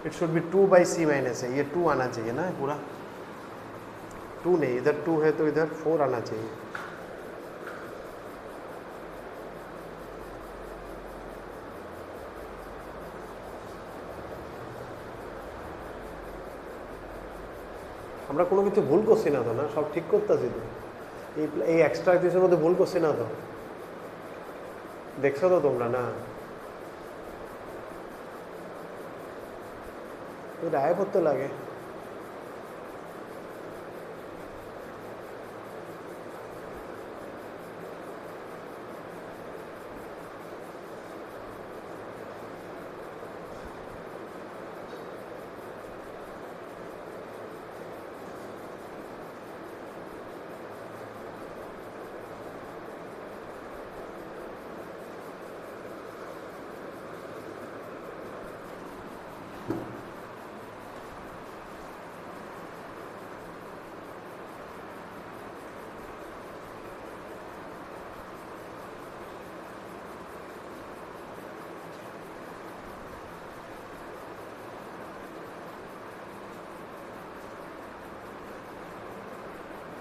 It should be 2 by c minus है, ये 2 आना चाहिए ना पूरा, 2 नहीं, इधर 2 है तो इधर 4 आना चाहिए। আমরা কোনো কিছু ভুল করছি না তো, না সব ঠিক করতেছি তো, এই এক্সট্রা কিছুর মধ্যে ভুল করছি না তো, দেখছো তো তোমরা না? রায় পড়তে লাগে।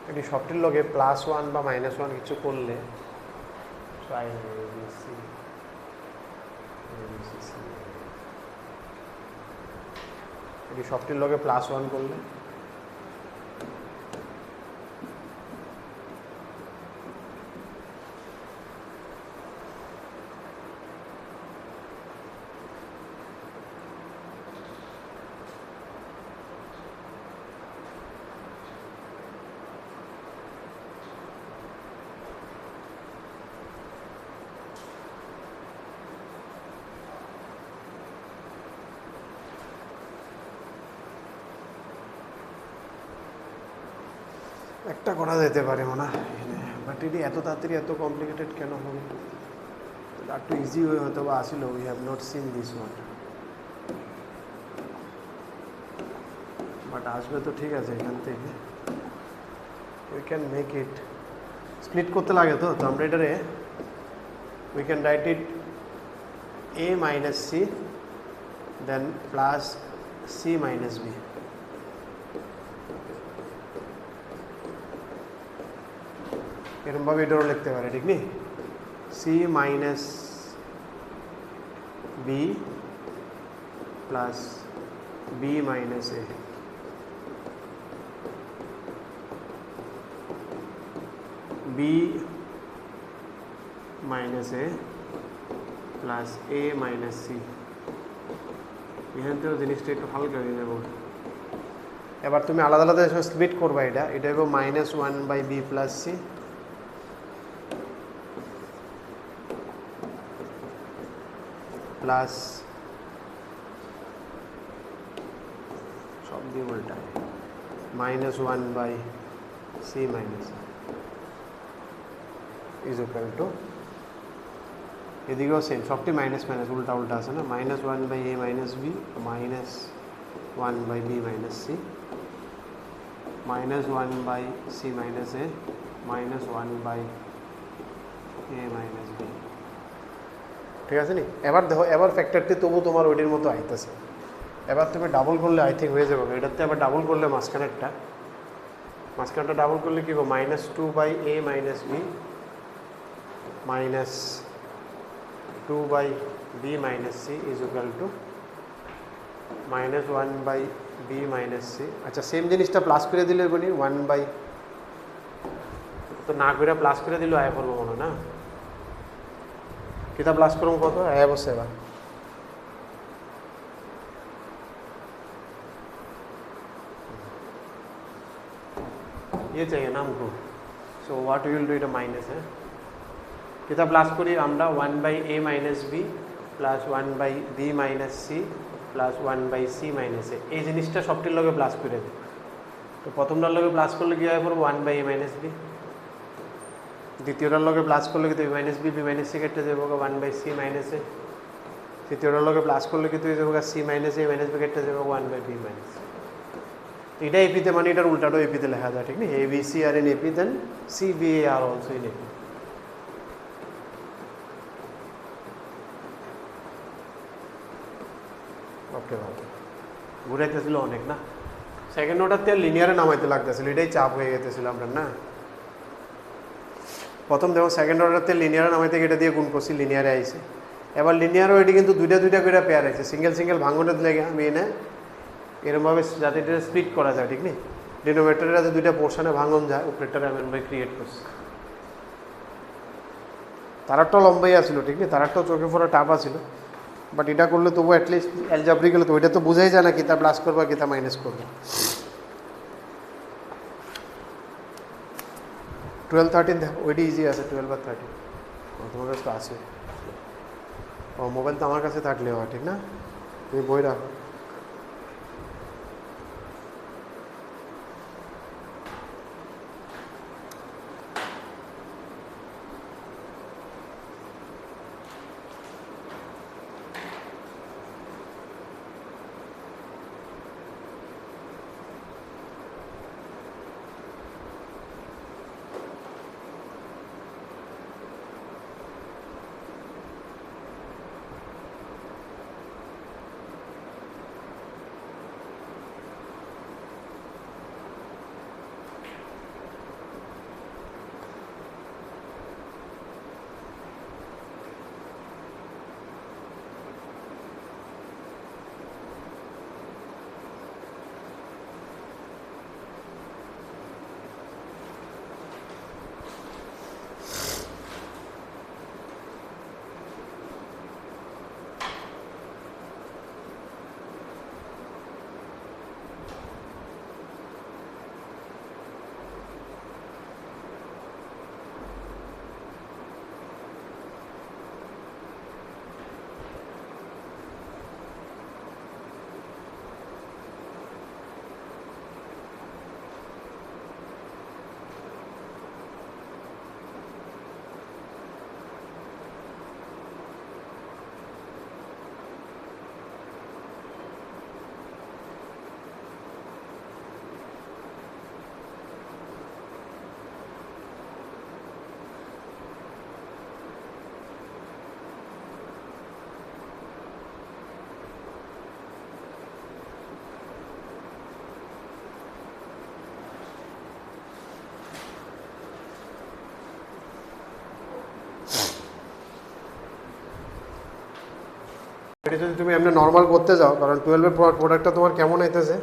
এটি সবটির লগে +1 বা -1 কিছু করলে sin ABC এটি সবটির লগে +1 করলে একটা করা যেতে পারে মনে হয়, বাট এটি এত তাড়াতাড়ি এত কমপ্লিকেটেড কেন হবে? একটু ইজি হয়ে হয়তো বা আসিল। We have not seen this one, but আসবে তো ঠিক আছে। এখান থেকে we can make it split করতে লাগে তো আমরা এটারে we can write it a minus c then plus c minus b। এরকমভাবে এটাও লিখতে পারে, ঠিক নেই? c minus b plus b minus a। b minus a plus a minus c। এখান থেকেও জিনিসটা একটু হালকা হয়ে যাবো। এবার তুমি আলাদা আলাদা স্প্লিট করবা, এটা হবে -1/b প্লাস c প্লাস সব দিয়ে উল্টায় -1/c minus is equal two, এদিকেও সেম, সবটি মাইনাস মাইনাস উল্টা উল্টা আছে না, -1/a minus b -1/b minus c -1/c minus a -1/a minus b। ঠিক আছে নি? এবার দেখো, এবার ফ্যাক্টরটি তবু তোমার ওইটির মতো আইতেছে। এবার তুমি ডাবল করলে আই থিঙ্ক হয়ে যাবে। এটাতে আবার ডাবল করলে মাঝখানেরটা ডাবল করলে কী হবে? -2/a minus b -2/b minus c is equal two -1/b minus c। আচ্ছা, সেম জিনিসটা প্লাস করে দিলে বলি 1/, তো না করে প্লাস করে দিলেও আয় করবো মনে না? কিতা প্লাস করুন কত আয় বসে? এবার ये चाहिए ना हमको, so what we will do, এটা মাইনাস। হ্যাঁ, কিতা প্লাস করি আমরা? 1/a minus b plus 1/b minus c plus 1/c minus a। এই জিনিসটা সবটির লগে প্লাস করে দিই। তো প্রথমটার লগে প্লাস করলে কি হয় পড়বো? 1/a minus b। দ্বিতীয়টার লগে প্লাস করলে কিন্তু a minus b minus c কেটে যাবো 1/c মাইনাস a। তৃতীয়টার লগে প্লাস করলে কিন্তু যাবো c minus a minus b কেটে যাবো 1/b মাইনাস। এটা এপিতে মানে এটার উল্টাটাও এপিতে লেখা যায়, ঠিক না? A b c are in AP, then c b a are also in AP. Okay ভালো, ঘুরাইতেছিল অনেক না? সেকেন্ড অর্ডারতে লিনিয়ারে নামাইতে লাগতেছিল, এটাই চাপ হয়ে যেতেছিল আপনার না? প্রথম দেখো সেকেন্ড অর্ডারতে লিনিয়ারে নামাইতে এটা দিয়ে গুণ করছি, লিনিয়ারে আইছে। এবার লিনিয়ারও এটি কিন্তু দুইটা করে পেয়ার আছে, সিঙ্গেল সিঙ্গেল ভাঙনের লেগে আমি এনে এরমভাবে যাতে এটা স্প্লিট করা যায়, ঠিক নেই? ডিনোমিনেটরে যাতে দুইটা পোর্শনে ভাঙন যায়, উপরেরটারে আমি এরমভাবে ক্রিয়েট করছি। তারারটাও লম্বাই আসছিল, ঠিক নেই? তারারটাও চোখে পড়া টাপ আছিল, বাট এটা করলে তবু অ্যাটলিস্ট অ্যালজাব্রিক্যালি তো ওইটা তো বোঝাই যায় না কিতা প্লাস করবা কিতা মাইনাস করবা। 12-13 দেখো, ওইটি ইজি আছে। 12 আর 13 তোমার কাছে তো আছে। ও মোবাইল তো আমার কাছে থাকলে হয়, ঠিক না? তুমি বই রাখো। এটা যদি তুমি এমনি নর্মাল করতে যাও, কারণ 12 এর প্রোডাক্টটা তোমার কেমন আইতেছে,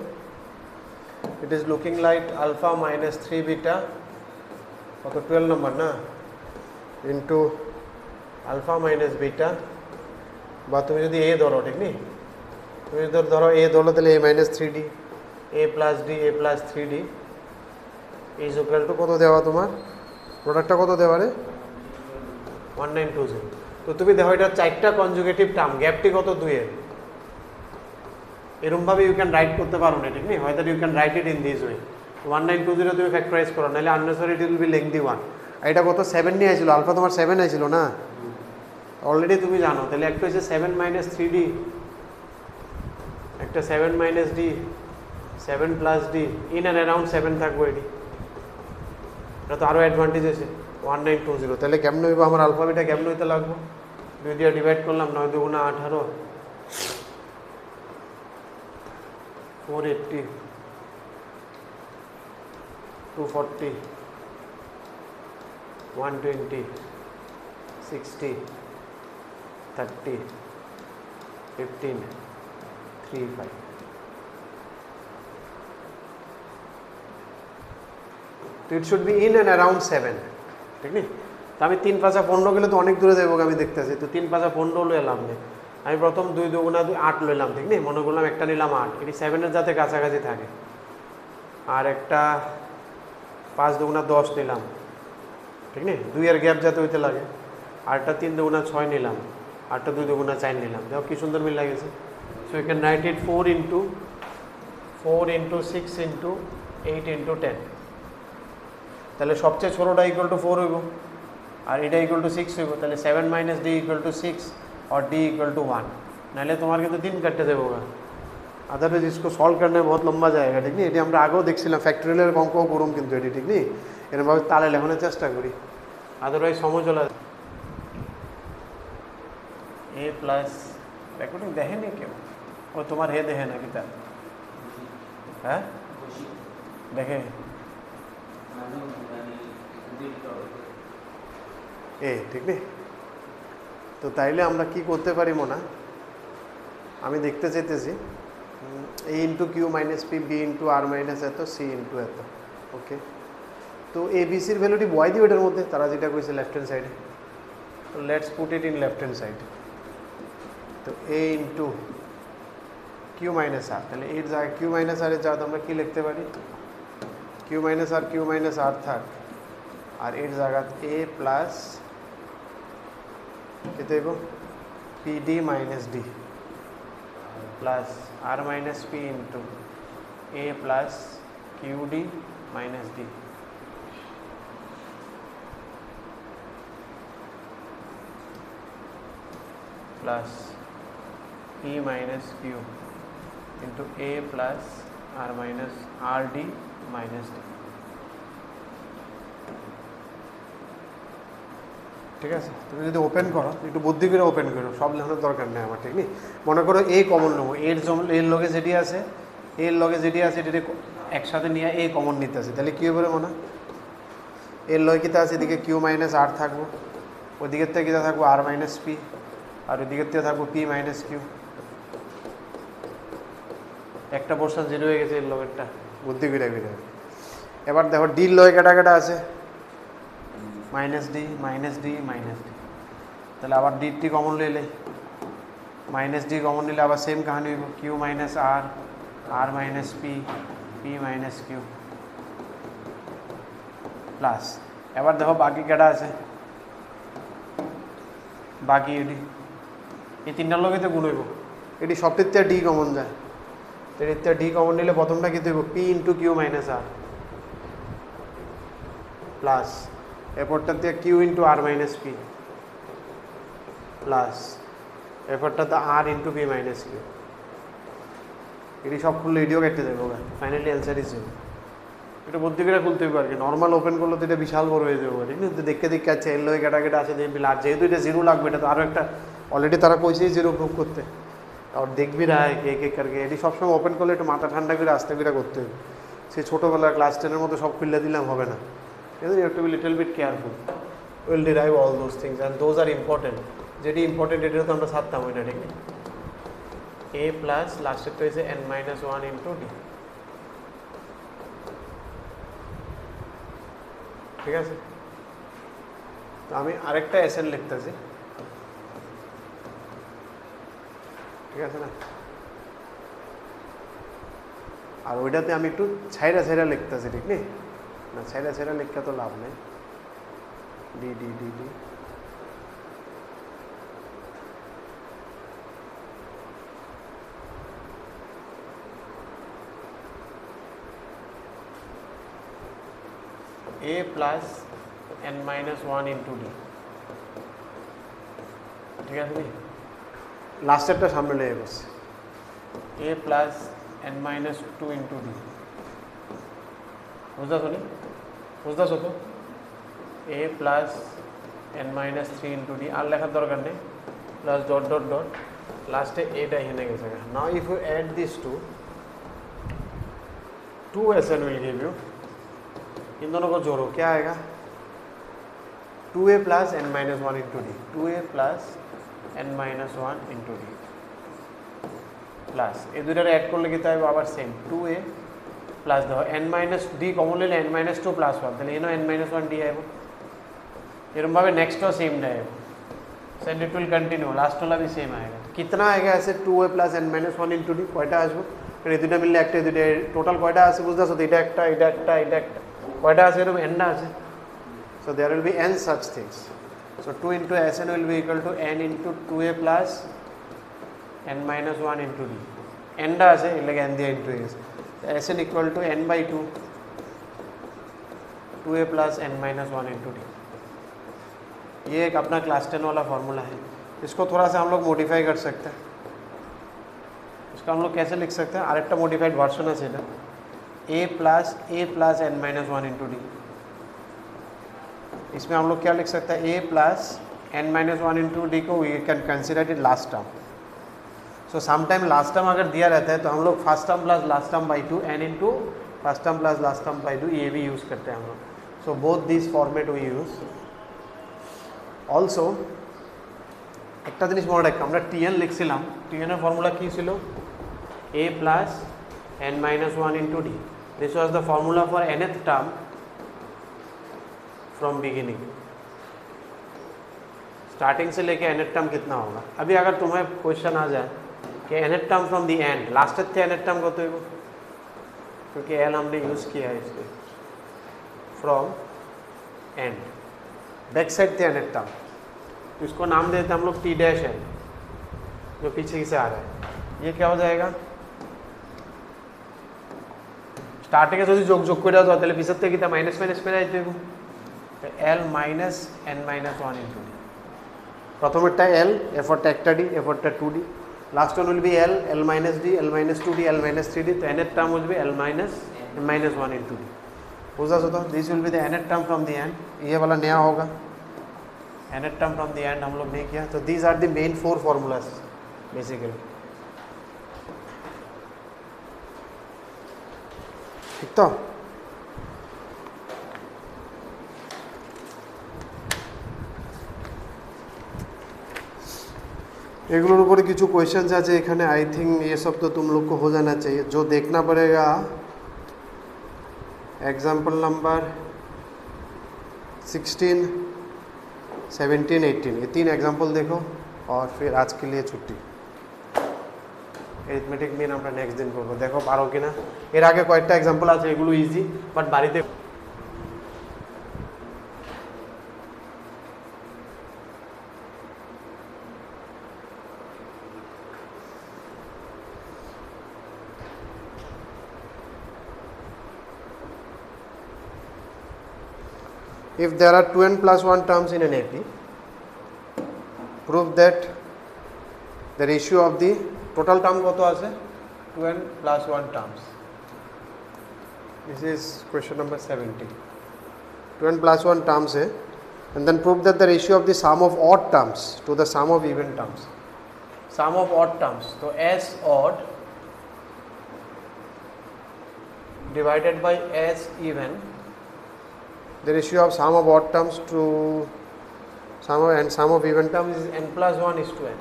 it is looking like alpha minus 3 beta কত 12 নম্বর না ইন্টু আলফা মাইনাস বিটা, বা তুমি যদি এ ধরো, ঠিক নেই, তুমি যদি ধরো এ ধরো তাহলে a minus 3d a plus d a plus 3d is equal to কত দেওয়া তোমার প্রোডাক্টটা কত দেওয়া রে 1920। তো তুমি দেখো এটা 4টা কনজুগেটিভ টার্ম, গ্যাপটি কত 2 এর, এরকমভাবে ইউ ক্যান রাইট করতে পারো না, ঠিক নেই, হয়তো you can write it in this way 1920 তুমি ফ্যাক্টরাইজ করো, নাহলে unnecessary it will be lengthy 1। আর এটা কত 7 নিয়ে আসছিল, আলফা তোমার 7 আসছিল না অলরেডি তুমি জানো, তাহলে একটা হচ্ছে 7 মাইনাস 3d, একটা 7 minus d, 7 plus d, in and around 7 থাকবো, এটি এটা তো আরও অ্যাডভান্টেজ আছে 1920। তাহলে কেমন হইব আমার আলফাবেটা, কেমন হইতে লাগবো, 2 দিয়ে ডিভাইড করলাম, 9 2 18, 480, 240, 120, 60, 30, 15, 35। তো it should be in and around 7, ঠিক নেই। তো আমি 3 5 15 গেলে তো অনেক দূরে যাবো, আমি দেখতেছি, তো 3 5 15 হলো এলাম নেই, আমি প্রথম 2 2 8 লইলাম, ঠিক নেই, মনে করলাম একটা নিলাম 8, এটি 7-এর যাতে কাছাকাছি থাকে, আর একটা 5 2 10 নিলাম, ঠিক নেই, 2 এর গ্যাপ যাতে হইতে লাগে, আর একটা 3 2 6 নিলাম, আরটা 2 2 4 নিলাম, দেখো কি সুন্দর মিল লাগেছে। So you can write it 4 into 6 into 8 into 10, তাহলে সবচেয়ে ছোটোটা ইকুয়াল টু 4 হইব, আর এটা ইকুয়াল টু 6 হইব, তাহলে 7 মাইনাস ডি ইকুয়াল টু 6 और डी इक्वल टू 1, नाहले तुम्हारे কিন্তু 3 কাটতে দেবো, अदरवाइज इसको सॉल्व करने में बहुत लंबा जाएगा, ठीक नहीं। এটি আমরা আগেও দেখছিলাম ফ্যাক্টরিয়ালের অঙ্কও করুম, কিন্তু এটি ঠিক নেই, এরকমভাবে তালে লেখানোর চেষ্টা করি, अदरवाइज সময় চলে যাবে। ए प्लस রেকর্ডিং দেখে নি কেউ, ও তোমার হে দেখে না কিতা, হ্যাঁ দেখে এ, ঠিক নেই। তো তাইলে আমরা কি করতে পারি মোনা, আমি দেখতে চাইতেছি a into q minus p, b into r minus এত, সি ইন্টু এত, ওকে। তো এ বি সির ভ্যালুটি বয় দিও এটার মধ্যে, তারা যেটা কইছে লেফট হ্যান্ড সাইডে, তো let's put it in left hand side. তো এ ইন্টু কিউ মাইনাস আর, তাহলে এর জায়গায় কিউ মাইনাস আরের জায়গায় আমরা কী লিখতে পারি, কিউ মাইনাস আর থাক, আর এর জায়গায় এ প্লাস কী দেব p d minus d plus r minus p into a plus q d minus d, plus p minus q into a plus r minus r d minus d, ঠিক আছে। তুমি যদি ওপেন করো, একটু বুদ্ধি করে ওপেন করো, সব লেখানোর দরকার নেই আমার, ঠিক নেই। মনে করো এ কমন নেবো, এর লগে যেটি আছে, এর লগে যেটি আছে এটি একসাথে নিয়ে এ কমন নিতে আছে, তাহলে কী হবে মনে, এর লগে কিতা আছে, এদিকে কিউ মাইনাস আর থাকবো, ওইদিকের থেকে কিতা থাকবো আর মাইনাস পি, আর ওইদিকের থেকে থাকবো পি মাইনাস কিউ, একটা পোর্শন জিরো হয়ে গেছে এর লগেরটা, বুদ্ধি করে ফিরে। এবার দেখো ডির লগে কাটা কাটা আছে minus d minus d minus d, তাহলে আবার ডিটি কমন লইলে, মাইনাস ডি কমন নিলে আবার সেম কাহানি হইব, q minus r, r minus p, p minus q plus, এবার দেখো বাকি কেটা আছে, বাকি এটি এই তিনটার লগে তো গুণ হইব, এটি সবটির থেকে ডি কমন যায়, তো এটির থেকে ডি কমন নিলে প্রথমটা কী দেবো পি ইন্টু কিউ মাইনাস আর প্লাস এরপরটার থেকে Q into r minus P plus এরপরটাতে আর ইন্টু পি মাইনাস কিউ, এটি সব খুললে এটিও কেটে যাবো, ফাইনালি অ্যান্সার ইজ জিরো। এটা বুদ্ধি করে খুলতে হবে আর কি, নর্মাল ওপেন করলে তো এটা বিশাল বড় হয়ে যাবে, ঠিক না। দেখতে দেখতে আছে এর লগে কেটা কেটা আছে দেখবি, আর যেহেতু এটা জিরো লাগবে, এটা তো আরও একটা অলরেডি তারা কইছেই জিরো প্রুভ করতে, আর দেখবি না এক এক করকে, এটি সবসময় ওপেন করলে একটু মাথা ঠান্ডা করে আস্তে করে করতে হবে, সে ছোটোবেলার ক্লাস 10-এর মতো সব খুললে দিলাম হবে না, you have to be little bit careful, we will derive all those things and those are important, যেটি ইম্পর্টেন্ট এটা তো আমরা ছাড়তাম ওইটা, ঠিক a প্লাস লাস্টেরটা হয়েছে n minus one into d. ঠিক আছে, তো আমি আরেকটা এসএন লিখতেছি, ঠিক আছে না, আর ওইটাতে আমি একটু ছাইরা ছাইরা লিখতেছি, ঠিক নেই না, ছাইরা ছাইরা লিখতে তো লাভ নেই। D d d d a plus n minus one into d. ঠিক আছে নি, লাস্টেরটা সামনে লেগে গেছে, a plus n minus two into d. বুঝতেছো নি, বুঝতেছো তো, a plus n minus three into d, আর লেখার দরকার নেই, plus dot dot dot, last एटा ही गए। Now if you add this to SN will give you, इन दोनों को जोड़ो, क्या आएगा 2a plus n minus one into d, 2a plus n minus one into d plus ये दुटार ऐड कर लेते हैं आबार सेम 2a प्लस देखो n माइनस डी कमन ले n minus two plus one, तो n माइनस वन डी आए एरम भाव नेक्स्ट सेम जाए, send it will continue, last वाला भी सेम आएगा। कितना आएगा ऐसे 2a plus n minus one into d कयटा आसबो, ये दुटा मिलले एक दुटा टोटाल कयटा आछे बुझतेछो, এটা একটা এটা একটা এটা একটা কয়টা আছে, এরকম n আছে। So there will be n such things. So 2 into SN will be equal to n into 2a plus n minus 1 into d. n টা আছে এর লাগে n দিয়ে ইনটু হয়ে গেছে। SN equal to n by 2 2a plus n minus 1 into d। ये एक अपना क्लास 10 वाला फॉर्मूला है, इसको थोड़ा सा हम लोग मॉडिफाई कर सकते हैं। इसको हम लोग कैसे लिख सकते हैं, आरेकटा मॉडिफाइड वर्जन है सेटा a plus n minus one into d. इसमें हम लोग क्या लिख सकते हैं, a plus n minus one into d को we can consider it last term. So sometime last term अगर दिया रहता है तो हम लोग first term plus last term by two n into first term plus last term by two ये भी यूज़ करते हैं हम लोग। So both this format we use. Also একটা জিনিস মনে রাখি, আমরা tn লিখছিলাম, tn এর ফর্মুলা কি ছিল, a plus n minus one into D. This was the formula for nth term from beginning, starting से लेके nth टर्म कितना होगा। अभी अगर तुम्हें क्वेश्चन आ जाए कि nth term from the and, last थे nth टर्म कत हो, क्योंकि l हमने यूज़ किया है इसलिए, फ्रॉम एंड बैक साइड थे nth टर्म, तो इसको नाम देते हैं हम लोग t डैश n, जो पीछे से आ रहा है। ये क्या हो जाएगा, स्टार्टिंग जो जोग जोग कर ताहले पिछर थेके कितना माइनस माइनस में जाइते हबो, तो l minus n minus one into d. प्रथमेरटा l, एफरटा एकटा डी, एफरटा two d, last one will be l minus d, l minus two d, l minus three d, तो nth term will be l minus n minus one into d. बुझा तो this will be the nth term from the end, ये वाला नया होगा nth term from the end हम लोग नहीं किया। तो these are the main four formulas basically, ठीक तो। एगुलोर ऊपर किछु क्वेश्चंस आछे एखाने, आई थिंक ये सब तो तुम लोग को हो जाना चाहिए। जो देखना पड़ेगा एग्जाम्पल नंबर 16, 17, 18, ये 3 एग्जाम्पल देखो और फिर आज के लिए छुट्टी। एरिथमेटिक मीन আমরা नेक्स्ट दिन করব, দেখো পারো কিনা। এর আগে কয়েকটা एग्जाम्पल আছে, এগুলো ইজি, বাট বাড়িতে if there are 2n plus 1 terms in an AP, prove that the ratio of the total term কত আছে 2n plus 1 terms। This is question number 70। 2n plus 1 terms है, and then prove that the ratio of the sum of odd terms to the sum of even terms। sum of odd terms, तो s odd divided by s even, the ratio of sum of odd terms to sum of even terms is n plus 1 is to n।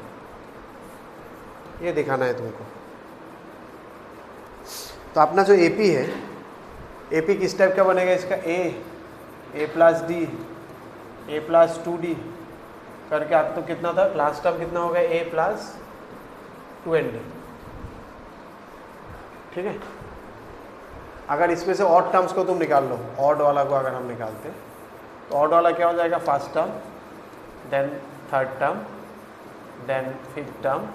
ये दिखाना है तुमको। तो अपना जो AP है, AP किस टाइप का बनेगा इसका, A plus D, A plus 2D करके आप तो कितना था, लास्ट टर्म कितना होगा, A प्लस 2ND। ठीक है, अगर इसमें से ऑड टर्म्स को तुम निकाल लो, ऑड वाला को अगर हम निकालते तो ऑड वाला क्या हो जाएगा, first term, then third term, then fifth term,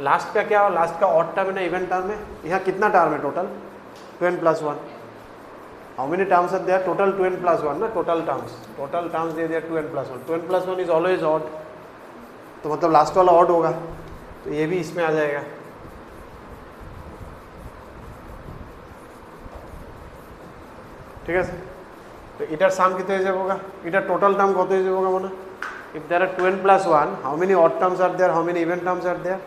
last का क्या हो, लास्ट का ऑड टर्म है ना, इवन टर्म है। यहाँ कितना टर्म है total, 2n + 1। How many terms are there, total 2n + 1 ना, टोटल टर्म्स दे दिया 2n + 1। 2n + 1 is always odd, तो मतलब लास्ट वाला ऑड होगा, तो ये भी इसमें आ जाएगा। ঠিক আছে, তো এটার সাম কত হয়ে যাবে, এটা টোটাল টার্ম কত হয়ে যাবে মানে, if there are 2n + 1, how many odd terms are there, how many even terms are there.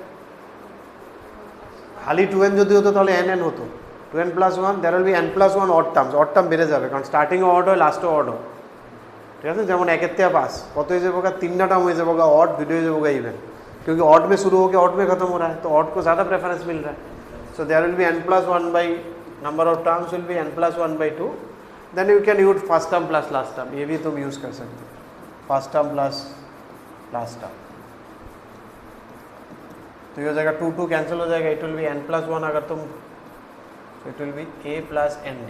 খালি 2n যদি হতো তাহলে n হতো, 2n + 1 there will be n + 1 odd terms, odd term বেড়ে যাবে, কারণ স্টার্টিংও অড হয় লাস্টও অড হয়। ঠিক আছে, যেমন 1 থেকে 5 কত হয়ে যাবে, 3টা টার্म হয়ে যাবে ऑड, दुटा हो जाएगा इवन, क्योंकि ऑड में शुरू होकर ऑड में खत्म हो रहा है, तो ऑड को ज़्यादा प्रेफरेंस मिल रहा है। So there will be n + 1 by number of terms will be n + 1/2, then you can use first term plus last term, ये भी तुम यूज़ कर सकते हो, first term plus last term. तो ये हो जाएगा 2 2 कैंसिल हो जाएगा, इट विल बी n + 1, अगर तुम it will B A + ND,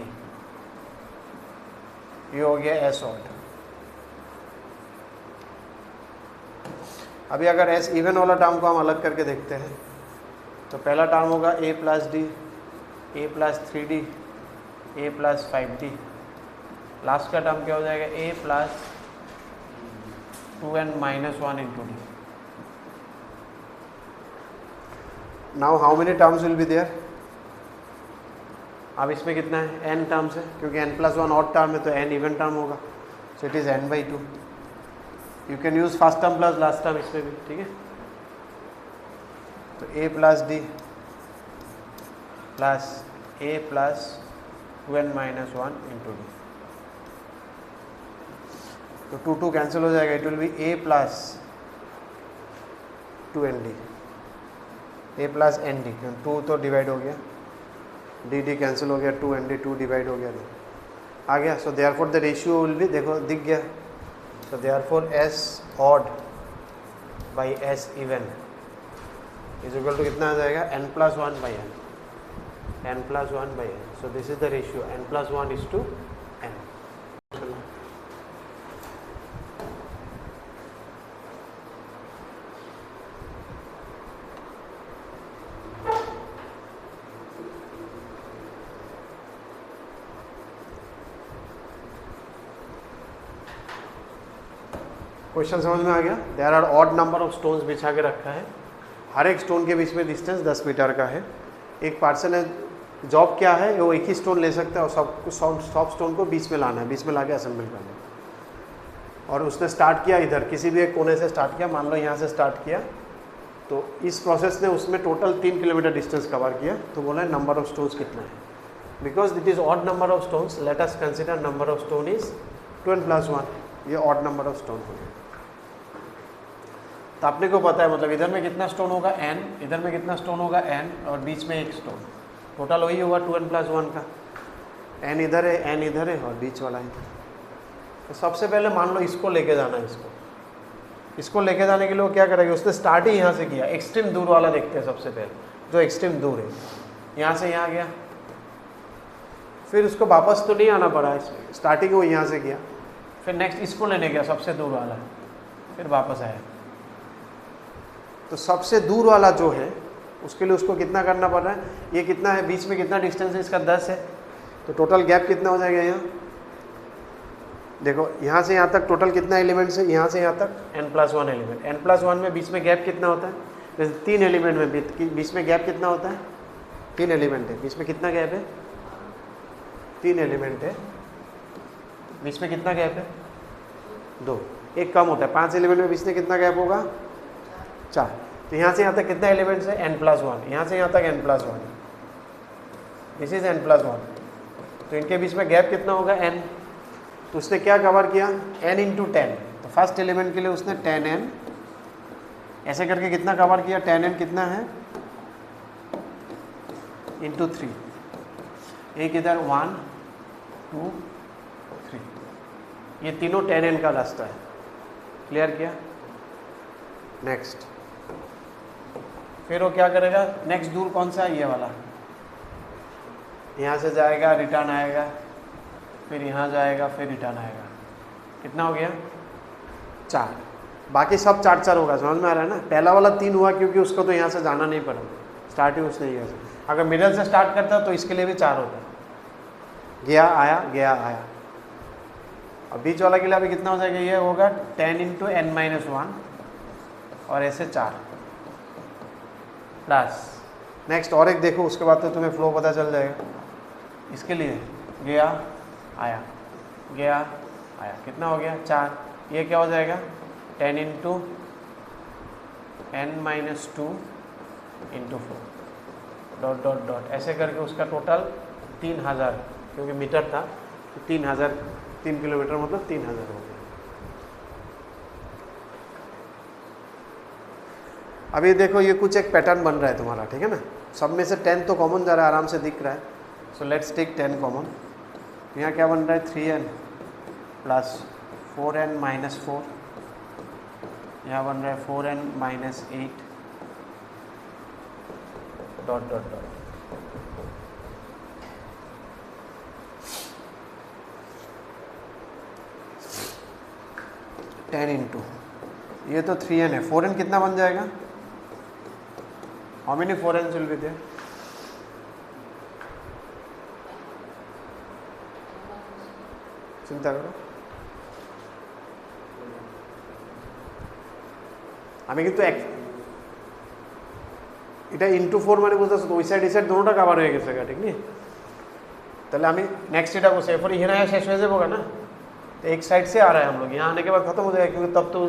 ये हो गया S ऑड। अभी अगर S इवन वाला टर्म को हम अलग करके देखते हैं, तो पहला टर्म होगा A + D, A + 3D, A + 5D, last का टर्म क्या हो जाएगा, A + 2n - 1 × D। Now how many terms will be there, अब इसमें कितना है, n टर्म्स है, क्योंकि n + 1 ऑड टर्म है तो n इवन टर्म होगा, so it is n/2। You can use first term plus last term इसमें भी। ठीक है, तो A + D plus A + 2n - 1 × D, तो 2 2 कैंसिल हो जाएगा, it will B A + 2ND, A + ND, 2 तो डिवाइड हो गया, D कैंसिल हो गया, 2ND 2 डिवाइड हो गया, आ गया। So therefore the ratio will be, देखो दिख गया, तो therefore S odd by S even is equal to कितना आ जाएगा, n + 1/n, n + 1/n। So this is the ratio, n + 1 is to n। Question समझ में आ गया। There are odd number of stones बिछा के रखा है, हर एक स्टोन के बीच में डिस्टेंस 10 मीटर का है। एक पर्सन है, जॉब क्या है, वो एक ही स्टोन ले सकता है और सब स्टोन को बीच में लाना है, बीच में ला के असेंबल करना है। और उसने स्टार्ट किया इधर, किसी भी एक कोने से स्टार्ट किया, मान लो यहाँ से स्टार्ट किया, तो इस प्रोसेस ने उसमें टोटल 3 किलोमीटर डिस्टेंस कवर किया। तो बोला है नंबर ऑफ स्टोन्स कितना है, because it is odd number of stones, let us consider number of stone is 2n + 1, ये ऑड नंबर ऑफ स्टोन हो गया। तो आपने को पता है, मतलब इधर में कितना स्टोन होगा n, इधर में कितना स्टोन होगा n, और बीच में एक स्टोन, टोटल वही होगा 2n + 1 का। n इधर है, n इधर है और बीच वाला है। तो सबसे पहले मान लो इसको लेके जाना है, इसको लेके जाने के लिए वो क्या करेगा, उसने स्टार्ट ही यहाँ से किया, एक्सट्रीम दूर वाला देखते हैं सबसे पहले, जो एक्सट्रीम दूर है, यहाँ से यहाँ गया, फिर उसको वापस तो नहीं आना पड़ा, इसमें स्टार्टिंग वो यहाँ से किया, फिर नेक्स्ट इसको लेने गया सबसे दूर वाला, फिर वापस आया। तो सबसे दूर वाला जो है उसके लिए उसको कितना करना पड़ रहा है, ये कितना है, बीच में कितना डिस्टेंस है, इसका 10 है, तो टोटल गैप कितना हो जाएगा यहाँ, देखो यहाँ से यहाँ तक टोटल कितना एलिमेंट्स है, यहाँ से यहाँ तक n + 1 एलिमेंट, n + 1 में बीच में गैप कितना होता है, जैसे 3 एलिमेंट में बीच में गैप कितना होता है, 3 एलिमेंट है, बीच में कितना गैप है, 3 एलिमेंट है, बीच में कितना गैप है, 2, एक कम होता है, 5 एलिमेंट में बीच में कितना गैप होगा, 4। तो यहाँ से यहाँ तक कितना एलिमेंट्स है, n + 1, यहाँ से यहाँ तक n + 1, दिस इज n + 1, तो इनके बीच में गैप कितना होगा, n। तो उसने क्या कवर किया, n × 10, तो फर्स्ट एलिमेंट के लिए उसने 10n ऐसे करके कितना कवर किया, tan n कितना है इंटू 3, एक इधर 1 2 3, ये तीनों tan n का रास्ता है। क्लियर किया? नेक्स्ट फिर वो क्या करेगा, नेक्स्ट दूर कौन सा है, ये वाला, यहाँ से जाएगा रिटर्न आएगा, फिर यहाँ जाएगा फिर रिटर्न आएगा, कितना हो गया 4, बाकी सब 4 4 होगा। समझ में आ रहा है ना? पहला वाला 3 हुआ क्योंकि उसको तो यहाँ से जाना नहीं पड़ा, स्टार्ट ही उसने किया। अगर मिडल से स्टार्ट करता तो इसके लिए भी 4 होता, गया आया गया आया। अब बीच वाला के लिए अभी कितना हो जाएगा, ये होगा 10 इंटू n-1 और ऐसे 4 प्लस नेक्स्ट और एक देखो, उसके बाद तो तुम्हें फ्लो पता चल जाएगा। इसके लिए गया आया गया आया, कितना हो गया 4, ये क्या हो जाएगा 10 into n-2 into 4 dot dot dot, ऐसे करके उसका टोटल 3000, क्योंकि मीटर था तो 3000, 3 किलोमीटर मतलब 3000 हो गया। अभी देखो ये कुछ एक पैटर्न बन रहा है तुम्हारा, ठीक है ना? सब में से 10 तो कॉमन जा रहा है, आराम से दिख रहा है। So let's take 10 common. यहाँ क्या बन रहा है 3n प्लस 4n माइनस 4, यहाँ बन रहा है 4n minus 8 dot dot dot. Ten into ये तो 3n है, 4n कितना बन जाएगा, how many 4n will be there, चिंता करो। আমি কিন্তু এটা ইনটু 4 মানে বুঝতেছো তো, ওই সাইড এই সাইড দুটোটা কভার হয়ে গেছে, ঠিক নেই? তাহলে আমি नेक्स्ट এটা বসে এরপর এখানে শেষ হয়ে যাবে না, तो एक साइड से आ रहा है हम लोग, यहाँ आने के बाद खत्म हो जाएगा, क्योंकि तब तो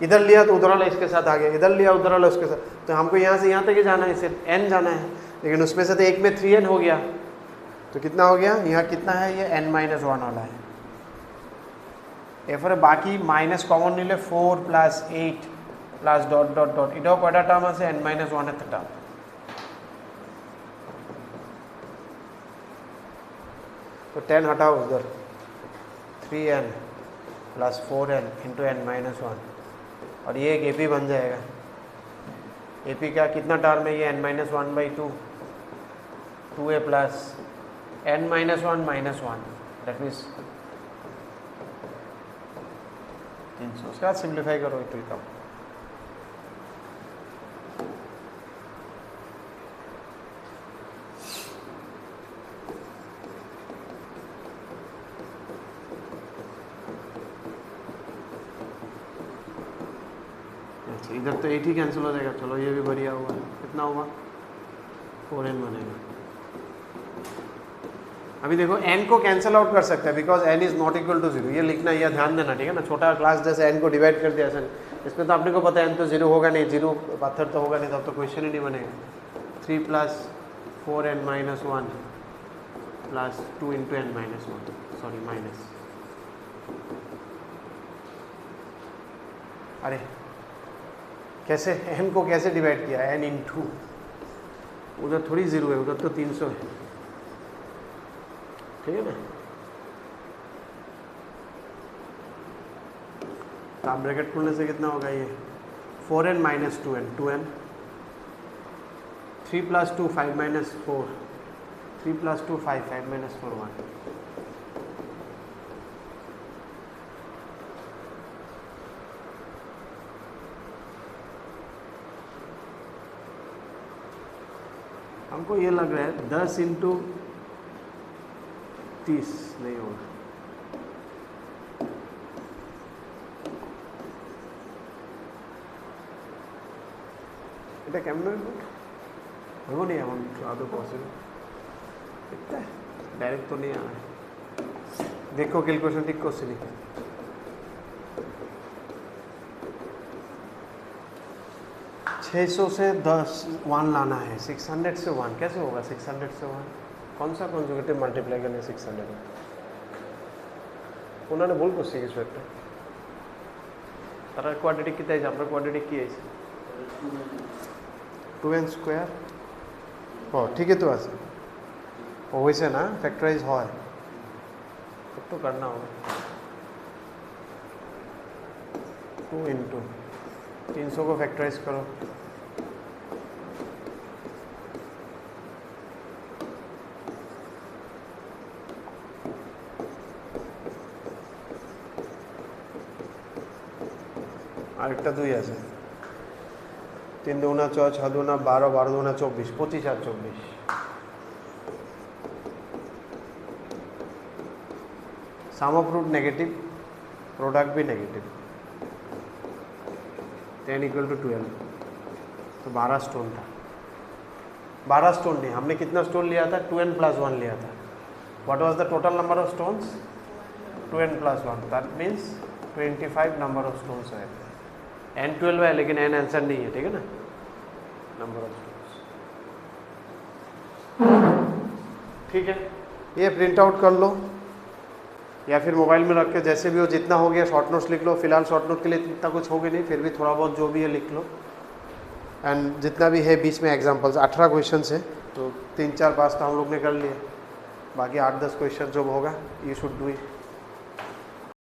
इधर लिया तो उधर वाला इसके साथ आ गया, इधर लिया उधर वाला उसके साथ, तो हमको यहाँ से यहाँ तक ही जाना है, इसे n जाना है, लेकिन उसमें से तो एक में 3n हो गया, तो कितना हो गया यहाँ कितना है, ये n-1 वाला है। এরপরে বাকি মাইনাস কমন নিলে 4 plus 8 plus dot dot dot, এটাও কয়টা টার্ম আছে n-1 এর টার্ম। तो 10 हटाओ उधर, 3n plus 4n into n-1 और ये एक AP बन जाएगा। AP का कितना टर्म है, ये n-1/2 2a plus n-1 minus 1, that means 300। उसके बाद सिंप्लीफाई करो, इट विल कम। इधर तो 8 ही कैंसिल हो जाएगा, चलो ये भी बढ़िया हुआ। कितना होगा 4n बनेगा। अभी देखो n को कैंसिल आउट कर सकते हैं, because n is not equal to 0, ये लिखना, यह ध्यान देना, ठीक है ना? छोटा क्लास जैसे n को डिवाइड कर दिया ऐसा, इसमें तो आपने को पता है n तो 0 होगा नहीं, 0 पत्थर तो होगा नहीं, तब तो क्वेश्चन ही नहीं बनेगा। 3 plus 4n-1 plus 2 into n-1, sorry minus, अरे कैसे n को कैसे डिवाइड किया, n इंटू, उधर थोड़ी 0 है, उधर तो 300 है, ठीक है ना? तो आप ब्रैकेट खोलने से कितना होगा, ये 4n minus 2n, 2n 3 plus 2 5 minus 4, 3 plus 2 5 5 minus 4 1। हमको ये लग रहा है 10 इंटू 30 नहीं होगा, এটা কেমন হইব নি এমন আদৌ পসিবল, দেখতে ডাইরেক্ট তো नहीं आना है। देखो कैलकुलेशन ठीक করছি নি, 600 से 10 1 लाना है, 600 से 1 कैसे होगा, 600 से 1 कौन सा कॉन्जुगेटिव मल्टीप्लाई करने 600 में, उन्होंने भूल করছে কিছু একটা, তারা কোয়াড্রেটিক কি তাই আমরা কোয়াড্রেটিক কি আছে 2n² ঠিকই তো আছে ও হয়েছে না ফ্যাক্টরাইজ হয় একটু करना होगा 2 इंटू 300 को फैक्टराइज करो আরেকটা 2 আছে 3 दूना 6 6 दूना 12 12 दूना 24 25 আর 24 सम ऑफ रूट नेगेटिव प्रोडक्ट भी नेगेटिव 10 इक्वल टू 12 तो 12 स्टोन था 12 स्टोन नहीं हमने कितना स्टोन लिया था 2n + 1 लिया था what was the total number of stones 2n + 1 that means 25 number of stones है n 12 है लेकिन n आंसर नहीं है ठीक है ना नंबर ऑफ स्टोन्स ठीक है ये प्रिंट आउट कर लो या फिर मोबाइल में रख के जैसे भी हो जितना हो गया शॉर्ट नोट्स लिख लो फिलहाल शॉर्ट नोट के लिए इतना कुछ होगा नहीं फिर भी थोड़ा बहुत जो भी है लिख लो एंड जितना भी है बीच में एग्जांपल्स 18 क्वेश्चन है तो 3 4 5 तो हम लोग ने कर लिए बाकी 8 10 क्वेश्चन जो होगा यू शुड डू इट